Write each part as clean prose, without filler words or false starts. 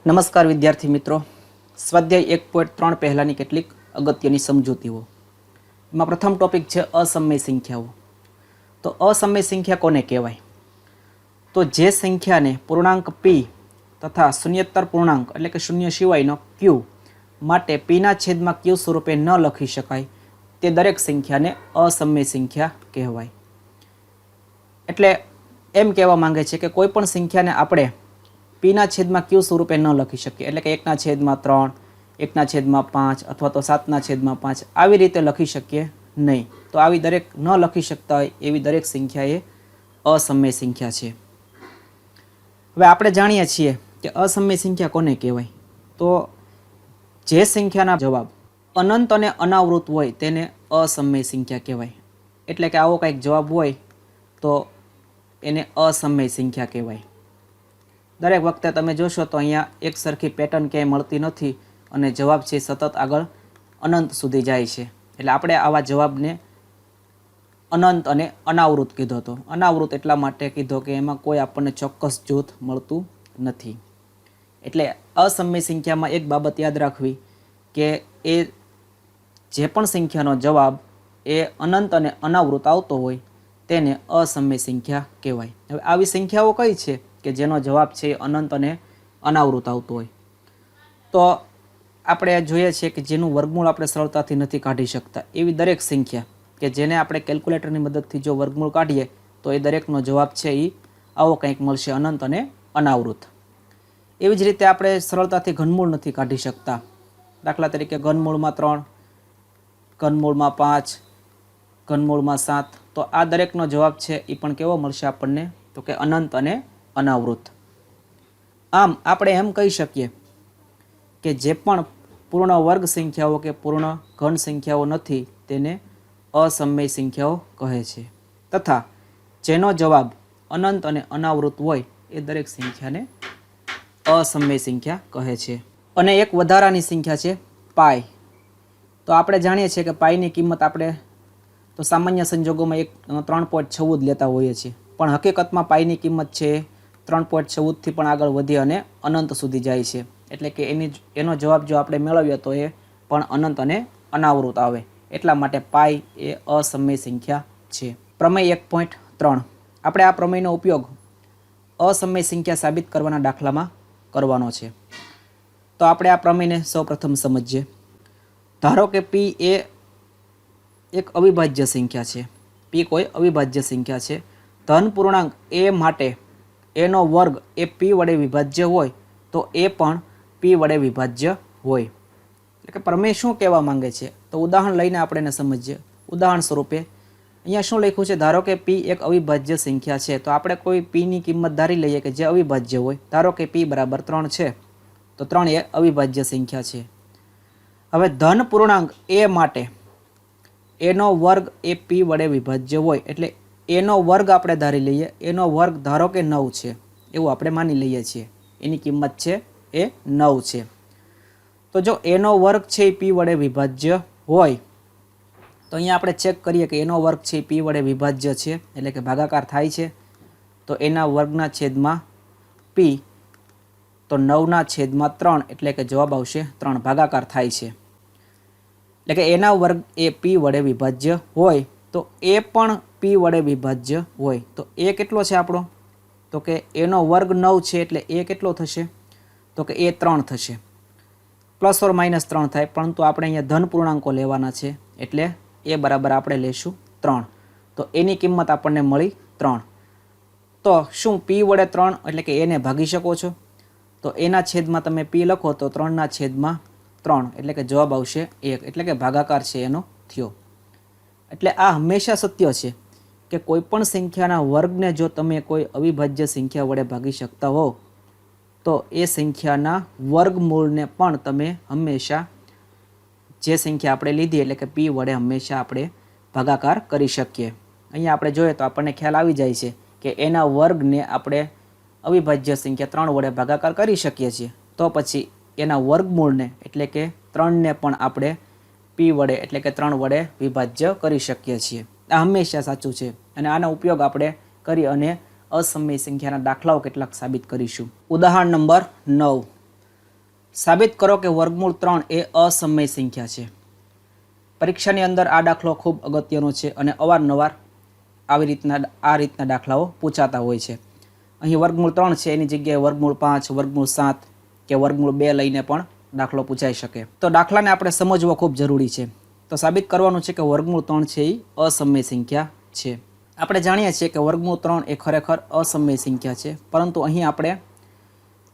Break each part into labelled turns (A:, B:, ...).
A: નમસ્કાર વિદ્યાર્થી મિત્રો, સ્વાધ્યાય 1.3 પહેલાની કેટલીક અગત્યની સમજૂતીઓ. એમાં પ્રથમ ટોપિક છે અસમય સંખ્યાઓ. તો અસમય સંખ્યા કોને કહેવાય? તો જે સંખ્યાને પૂર્ણાંક p તથા શૂન્યેતર પૂર્ણાંક એટલે કે શૂન્ય સિવાયનો q માટે pના છેદમાં q સ્વરૂપે ન લખી શકાય તે દરેક સંખ્યાને અસમય સંખ્યા કહેવાય. એટલે એમ કહેવા માંગે છે કે કોઈ પણ સંખ્યાને આપણે પીના છેદમાં q સ્વરૂપે ન લખી શકીએ, એટલે કે 1/3, 1/5 અથવા તો 7/5 આવી રીતે લખી શકીએ નહીં. તો આવી દરેક ન લખી શકતા હોય એવી દરેક સંખ્યા એ અસમય સંખ્યા છે. હવે આપણે જાણીએ છીએ કે અસમય સંખ્યા કોને કહેવાય. તો જે સંખ્યાના જવાબ અનંત અને અનાવૃત હોય તેને અસમય સંખ્યા કહેવાય. એટલે કે આવો કંઈક જવાબ હોય તો એને અસમય સંખ્યા કહેવાય. દરેક વખતે તમે જોશો તો અહીંયા એક સરખી પેટર્ન ક્યાંય મળતી નથી અને જવાબ છે સતત આગળ અનંત સુધી જાય છે. એટલે આપણે આવા જવાબને અનંત અને અનાવૃત કીધો હતો. અનાવૃત એટલા માટે કીધો કે એમાં કોઈ આપણને ચોક્કસ જૂથ મળતું નથી. એટલે અસમય સંખ્યામાં એક બાબત યાદ રાખવી કે એ જે પણ સંખ્યાનો જવાબ એ અનંત અને અનાવૃત આવતો હોય તેને અસમય સંખ્યા કહેવાય. હવે આવી સંખ્યાઓ કઈ છે કે જેનો જવાબ છે અનંત અને અનાવૃત આવતો હોય? તો આપણે જોઈએ છીએ કે જેનું વર્ગમૂળ આપણે સરળતાથી નથી કાઢી શકતા એવી દરેક સંખ્યા કે જેને આપણે કેલ્ક્યુલેટરની મદદથી જો વર્ગમૂળ કાઢીએ તો એ દરેકનો જવાબ છે એ આવો કંઈક મળશે, અનંત અને અનાવૃત. એવી જ રીતે આપણે સરળતાથી ઘનમૂળ નથી કાઢી શકતા. દાખલા તરીકે ઘનમૂળમાં 3, ઘનમૂળમાં 5, ઘનમૂળમાં 7. તો આ દરેકનો જવાબ છે એ પણ કેવો મળશે આપણને? તો કે અનંત અને અનાવૃત. આમ આપણે એમ કહી શકીએ કે જે પણ પૂર્ણ વર્ગ સંખ્યાઓ કે પૂર્ણ ઘન સંખ્યાઓ નથી તેને અસમય સંખ્યાઓ કહે છે. તથા જેનો જવાબ અનંત અને અનાવૃત હોય એ દરેક સંખ્યાને અસમય સંખ્યા કહે છે. અને એક વધારાની સંખ્યા છે પાઈ. તો આપણે જાણીએ છીએ કે પાઈની કિંમત આપણે તો સામાન્ય સંજોગોમાં 3.14 લેતા હોઈએ છીએ, પણ હકીકતમાં પાઈની કિંમત છે 3.14થી પણ આગળ વધી અને અનંત સુધી જાય છે. એટલે કે એનો જવાબ જો આપણે મેળવીએ તો એ પણ અનંત અને અનાવૃત આવે. એટલા માટે પાઈ એ અસમય સંખ્યા છે. પ્રમેય 1.3. આપણે આ પ્રમેયનો ઉપયોગ અસમય સંખ્યા સાબિત કરવાના દાખલામાં કરવાનો છે. તો આપણે આ પ્રમેયને સૌપ્રથમ સમજીએ. ધારો કે p એ એક અવિભાજ્ય સંખ્યા છે. p કોઈ અવિભાજ્ય સંખ્યા છે. ધન પૂર્ણાંક a માટે એનો વર્ગ એ p વડે વિભાજ્ય હોય તો એ પણ p વડે વિભાજ્ય હોય. એટલે કે પ્રમેય શું કહેવા માંગે છે? તો ઉદાહરણ લઈને આપણે એને સમજીએ. ઉદાહરણ સ્વરૂપે અહીંયા શું લખ્યું છે? ધારો કે p એક અવિભાજ્ય સંખ્યા છે. તો આપણે કોઈ p ની કિંમત ધારી લઈએ કે જે અવિભાજ્ય હોય. ધારો કે p બરાબર 3 છે તો 3 એ અવિભાજ્ય સંખ્યા છે. હવે ધન પૂર્ણાંક a માટે એનો વર્ગ એ p વડે વિભાજ્ય હોય, એટલે એનો વર્ગ આપણે ધારી લઈએ. એનો વર્ગ ધારો કે 9 છે એવું આપણે માની લઈએ છીએ. એની કિંમત છે એ 9 છે. તો જો એનો વર્ગ છે એ p વડે વિભાજ્ય હોય તો અહીંયા આપણે ચેક કરીએ કે એનો વર્ગ છે એ p વડે વિભાજ્ય છે, એટલે કે ભાગાકાર થાય છે. તો એના વર્ગના છેદમાં p, તો 9/3 એટલે કે જવાબ આવશે 3. ભાગાકાર થાય છે એટલે કે એના વર્ગ એ p વડે વિભાજ્ય હોય તો એ પણ p વડે વિભાજ્ય હોય. તો એ કેટલો છે આપણો? તો કે એનો વર્ગ 9 છે એટલે એ કેટલો થશે? તો કે એ 3 થશે. પ્લસ ઓર માઇનસ 3 થાય, પરંતુ આપણે અહીંયા ધન પૂર્ણાંકો લેવાના છે એટલે એ બરાબર આપણે લેશું 3. તો એની કિંમત આપણને મળી 3. તો શું p વડે 3 એટલે કે એને ભાગી શકો છો? તો એના છેદમાં તમે p લખો તો 3/3 એટલે કે જવાબ આવશે 1. એટલે કે ભાગાકાર છે એનો થયો. એટલે આ હંમેશા સત્ય છે કે કોઈ પણ સંખ્યાના વર્ગને જો તમે કોઈ અવિભાજ્ય સંખ્યા વડે ભાગી શકતા હો તો એ સંખ્યાના વર્ગમૂળને પણ તમે હંમેશા જે સંખ્યા આપણે લીધી એટલે કે p વડે હંમેશા આપણે ભાગાકાર કરી શકીએ. અહીંયા આપણે જોઈએ તો આપણને ખ્યાલ આવી જાય છે કે એના વર્ગને આપણે અવિભાજ્ય સંખ્યા 3 વડે ભાગાકાર કરી શકીએ છીએ. તો પછી એના વર્ગમૂળને એટલે કે 3ને પણ આપણે p વડે એટલે કે 3 વડે વિભાજ્ય કરી શકીએ છીએ. આ હંમેશા સાચું છે અને આનો ઉપયોગ આપણે કરી અને અસમય સંખ્યાના દાખલાઓ કેટલાક સાબિત કરીશું. ઉદાહરણ નંબર 9. સાબિત કરો કે વર્ગમૂળ 3 એ અસમય સંખ્યા છે. પરીક્ષાની અંદર આ દાખલો ખૂબ અગત્યનો છે અને અવારનવાર આ રીતના દાખલાઓ પૂછાતા હોય છે. અહીં વર્ગમૂળ 3 છે એની જગ્યાએ વર્ગમૂળ 5, વર્ગમૂળ 7 કે વર્ગમૂળ 2 લઈને પણ દાખલો પૂછાઈ શકે. તો દાખલાને આપણે સમજવો ખૂબ જરૂરી છે. તો સાબિત કરવાનું છે કે વર્ગમૂળ 3 છે એ અસમય સંખ્યા છે. આપણે જાણીએ છીએ કે વર્ગમૂળ 3 એ ખરેખર અસમય સંખ્યા છે, પરંતુ અહીં આપણે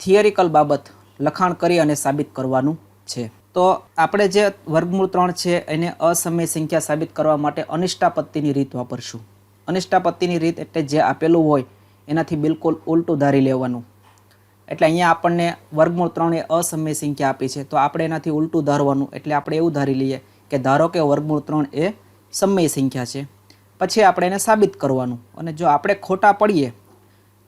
A: થિયરિકલ બાબત લખાણ કરી અને સાબિત કરવાનું છે. તો આપણે જે વર્ગમૂળ 3 છે એને અસમય સંખ્યા સાબિત કરવા માટે અનિષ્ટાપત્તિની રીત વાપરશું. અનિષ્ટાપત્તિની રીત એટલે જે આપેલું હોય એનાથી બિલકુલ ઉલટું ધારી લેવાનું. એટલે અહીંયા આપણને વર્ગમૂળ 3 એ અસમય સંખ્યા આપી છે, તો આપણે એનાથી ઉલટું ધારવાનું. એટલે આપણે એવું ધારી લઈએ કે ધારો કે વર્ગમૂળ 3 એ સમય સંખ્યા છે, પછી આપણે એને સાબિત કરવાનું. અને જો આપણે ખોટા પડીએ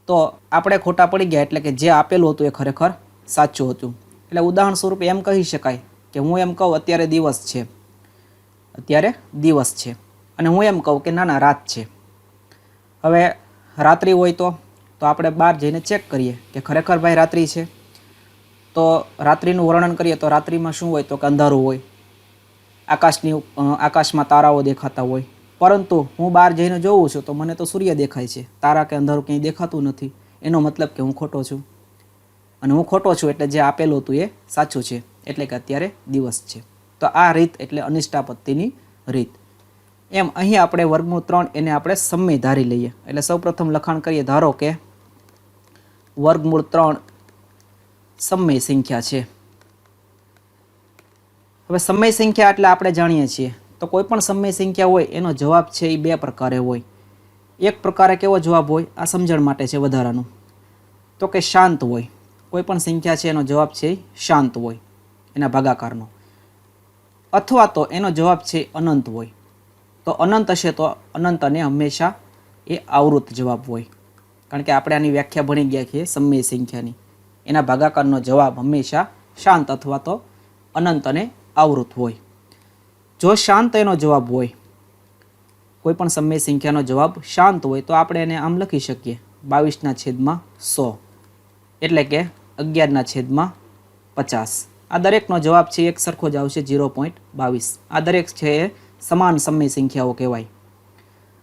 A: તો આપણે ખોટા પડી ગયા એટલે કે જે આપેલું હતું એ ખરેખર સાચું હતું. એટલે ઉદાહરણ સ્વરૂપે એમ કહી શકાય કે હું એમ કહું અત્યારે દિવસ છે અને હું એમ કહું કે ના રાત છે. હવે રાત્રિ હોય તો આપણે બહાર જઈને ચેક કરીએ કે ખરેખર ભાઈ રાત્રિ છે. તો રાત્રિનું વર્ણન કરીએ તો રાત્રિમાં શું હોય તો કે અંધારું હોય, આકાશમાં તારાઓ દેખાતા હોય. પરંતુ હું બહાર જઈને જોઉં છું તો મને તો સૂર્ય દેખાય છે, તારા કે અંધારું કંઈ દેખાતું નથી. એનો મતલબ કે હું ખોટો છું, અને હું ખોટો છું એટલે જે આપેલું હતું એ સાચું છે, એટલે કે અત્યારે દિવસ છે. તો આ રીત એટલે અનિષ્ટાપત્તિની રીત. એમ અહીં આપણે વર્ગમૂળ 3 એને આપણે સમય ધારી લઈએ. એટલે સૌપ્રથમ લખાણ કરીએ, ધારો કે વર્ગમૂળ 3 સમય સંખ્યા છે. હવે સમય સંખ્યા એટલે આપણે જાણીએ છીએ તો કોઈ પણ સમય સંખ્યા હોય એનો જવાબ છે એ બે પ્રકારે હોય. એક પ્રકારે કેવો જવાબ હોય, આ સમજણ માટે છે વધારાનું, તો કે શાંત હોય. કોઈ પણ સંખ્યા છે એનો જવાબ છે શાંત હોય, એના ભાગાકારનો. અથવા તો એનો જવાબ છે અનંત હોય. તો અનંત હશે તો અનંતને હંમેશા એ આવૃત જવાબ હોય, કારણ કે આપણે આની વ્યાખ્યા ભણી ગયા છીએ સમય સંખ્યાની. એના ભાગાકારનો જવાબ હંમેશા શાંત અથવા તો અનંત અને આવૃત હોય. જો શાંત એનો જવાબ હોય, કોઈ પણ સમય સંખ્યાનો જવાબ શાંત હોય, તો આપણે એને આમ લખી શકીએ 22/100, એટલે કે 11/50. આ દરેકનો જવાબ છે એક સરખો જ આવશે 0.22. આ દરેક છે એ સમાન સમય સંખ્યાઓ કહેવાય.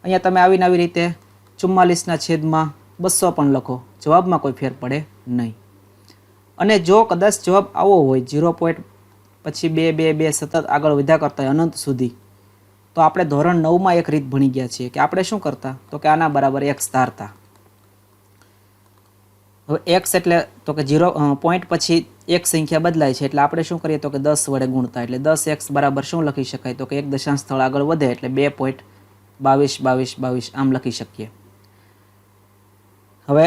A: અહીંયા તમે આવી રીતે 44/200 પણ લખો, જવાબમાં કોઈ ફેર પડે નહીં. અને જો કદાચ જવાબ આવો હોય 0. પછી 2, 2, 2 સતત આગળ વધ્યા કરતા હોય અનંત સુધી, તો આપણે ધોરણ 9માં એક રીત ભણી ગયા છીએ કે આપણે શું કરતા, તો કે આના બરાબર x ધારતા. હવે x એટલે તો કે 0 પોઈન્ટ પછી એક સંખ્યા બદલાય છે એટલે આપણે શું કરીએ તો કે 10 વડે ગુણતા. એટલે 10x બરાબર શું લખી શકાય, તો કે એક દશાંશ સ્થળ આગળ વધે એટલે 2.2222 આમ લખી શકીએ. હવે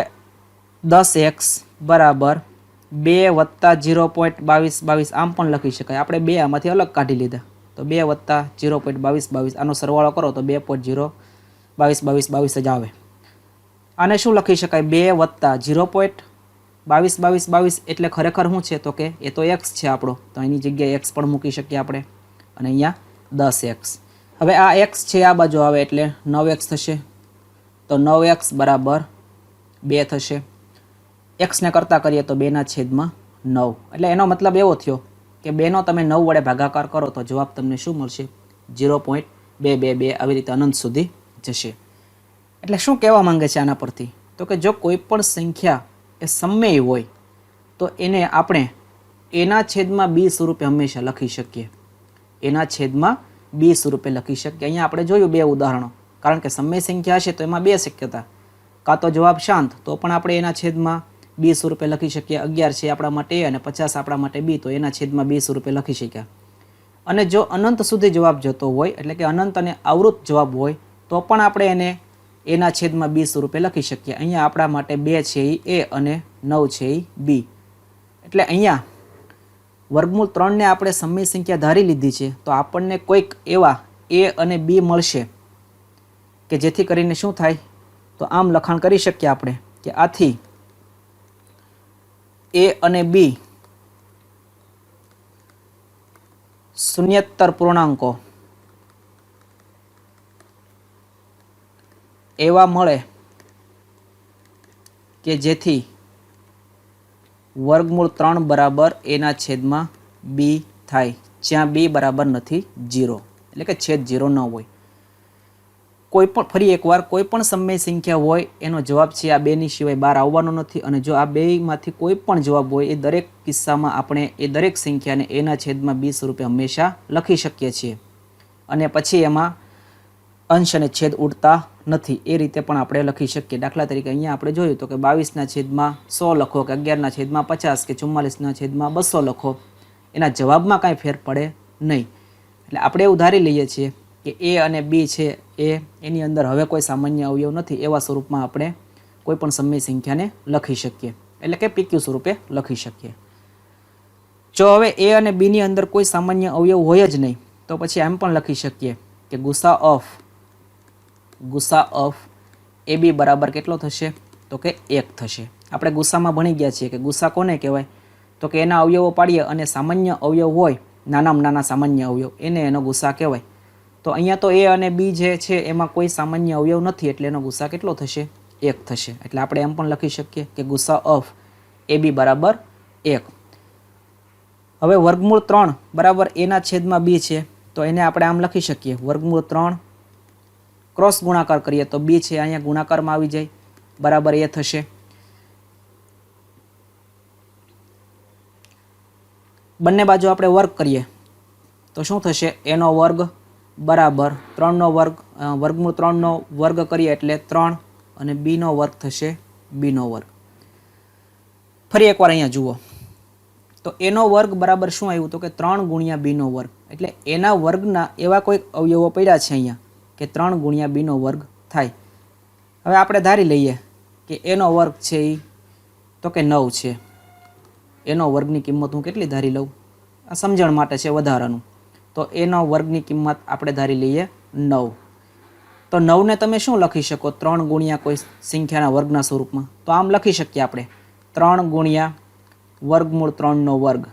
A: 10x બરાબર 2 + 0.2222 આમ પણ લખી શકાય. આપણે 2 આમાંથી અલગ કાઢી લીધા, તો 2 + 0.2222 આનો સરવાળો કરો તો 2.02222 જ આવે. આને શું લખી શકાય, 2 + 0.2222 એટલે ખરેખર શું છે, તો કે એ તો x છે આપણો, તો એની જગ્યાએ x પણ મૂકી શકીએ આપણે, અને અહીંયા 10x. હવે આ x છે આ બાજુ આવે એટલે 9x થશે. તો 9x બરાબર 2 થશે. x ને કરતા કરીએ તો 2/9. એટલે એનો મતલબ એવો થયો કે 2નો તમે 9 વડે ભાગાકાર કરો તો જવાબ તમને શું મળશે, 0.222 આવી રીતે અનંત સુધી જશે. એટલે શું કહેવા માંગે છે આના પરથી, તો કે જો કોઈ પણ સંખ્યા એ સમય હોય તો એને આપણે એના છેદમાં b સ્વરૂપે હંમેશા લખી શકીએ. એના છેદમાં b સ્વરૂપે લખી શકીએ. અહીંયા આપણે જોયું 2 ઉદાહરણો, કારણ કે સમય સંખ્યા હશે તો એમાં 2 શક્યતા, કાં તો જવાબ શાંત, તો પણ આપણે એના છેદમાં b સ્વરૂપે લખી શકીએ. 11 છે આપણા માટે a અને 50 આપણા માટે b, તો એના છેદમાં b સ્વરૂપે લખી શક્યા. અને જો અનંત સુધી જવાબ જતો હોય, એટલે કે અનંત અને આવૃત જવાબ હોય, તો પણ આપણે એને એના છેદમાં b સ્વરૂપે લખી શકીએ. અહીંયા આપણા માટે 2 છે એ a અને 9 છે એ b. એટલે અહીંયા વર્ગમૂળ 3ને આપણે સમય સંખ્યા ધારી લીધી છે, તો આપણને કોઈક એવા a અને b મળશે કે જેથી કરીને શું થાય, તો આમ લખાણ કરી શકીએ આપણે કે આથી a અને b શૂન્યેતર પૂર્ણાંકો એવા મળે કે જેથી વર્ગમૂળ 3 બરાબર એના છેદમાં બી થાય, જ્યાં બી બરાબર નથી 0, એટલે કે છેદ 0 ન હોય. કોઈ પણ ફરી એકવાર કોઈ પણ સમય સંખ્યા હોય એનો જવાબ છે આ બેની સિવાય બહાર આવવાનો નથી. અને જો આ બેમાંથી કોઈ પણ જવાબ હોય એ દરેક કિસ્સામાં આપણે એ દરેક સંખ્યાને એના છેદમાં બી સ્વરૂપે હંમેશા લખી શકીએ છીએ. અને પછી એમાં અંશ અને છેદ ઉડતા નથી, એ રીતે પણ આપણે લખી શકીએ. દાખલા તરીકે અહીંયા આપણે જોયું તો કે 22ના છેદમાં 100 લખો કે 11ના છેદમાં 50 કે 44ના છેદમાં 200 લખો, એના જવાબમાં કાંઈ ફેર પડે નહીં. એટલે આપણે એવું ધારી લઈએ છીએ કે એ અને બી છે એની અંદર હવે કોઈ સામાન્ય અવયવ નથી, એવા સ્વરૂપમાં આપણે કોઈ પણ સમય સંખ્યાને લખી શકીએ, એટલે કે પીક્યુ સ્વરૂપે લખી શકીએ. જો હવે એ અને બીની અંદર કોઈ સામાન્ય અવયવ હોય જ નહીં તો પછી એમ પણ લખી શકીએ કે ગુસા ઓફ એ બી બરાબર કેટલો થશે? તો કે 1 થશે. આપણે ગુસ્સામાં ભણી ગયા છીએ કે ગુસ્સા કોને કહેવાય? તો કે એના અવયવો પાડીએ અને સામાન્ય અવયવ હોય, નાનામાં નાના સામાન્ય અવયવ, એને એનો ગુસ્સા કહેવાય. તો અહીંયા તો એ અને બી જે છે એમાં કોઈ સામાન્ય અવયવ નથી, એટલે એનો ગુસ્સા કેટલો થશે? 1 થશે. એટલે આપણે એમ પણ લખી શકીએ કે ગુસ્સા ઓફ એ બી બરાબર 1. હવે વર્ગમૂળ 3 બરાબર એના છેદમાં બી છે, તો એને આપણે આમ લખી શકીએ, વર્ગમૂળ 3 ક્રોસ ગુણાકાર કરીએ તો બી છે અહીંયા ગુણાકારમાં આવી જાય, બરાબર એ થશે. બંને બાજુ આપણે વર્ગ કરીએ તો શું થશે? એનો વર્ગ બરાબર 3નો વર્ગ, વર્ગમૂળ 3નો વર્ગ કરીએ એટલે 3, અને બીનો વર્ગ થશે બીનો વર્ગ. ફરી એકવાર અહીંયા જુઓ તો એનો વર્ગ બરાબર શું આવ્યું? તો કે 3 ગુણ્યા બીનો વર્ગ, એટલે એના વર્ગના એવા કોઈક અવયવો પડ્યા છે અહીંયા કે 3 ગુણ્યા બીનો વર્ગ થાય. હવે આપણે ધારી લઈએ કે એનો વર્ગ છે એ તો કે 9 છે. એનો વર્ગની કિંમત હું કેટલી ધારી લઉં? આ સમજણ માટે છે વધારાનું. તો એનો વર્ગની કિંમત આપણે ધારી લઈએ 9. તો 9ને તમે શું લખી શકો? 3 ગુણ્યા કોઈ સંખ્યાના વર્ગના સ્વરૂપમાં. તો આમ લખી શકીએ આપણે 3 ગુણ્યા વર્ગમૂળ 3નો વર્ગ,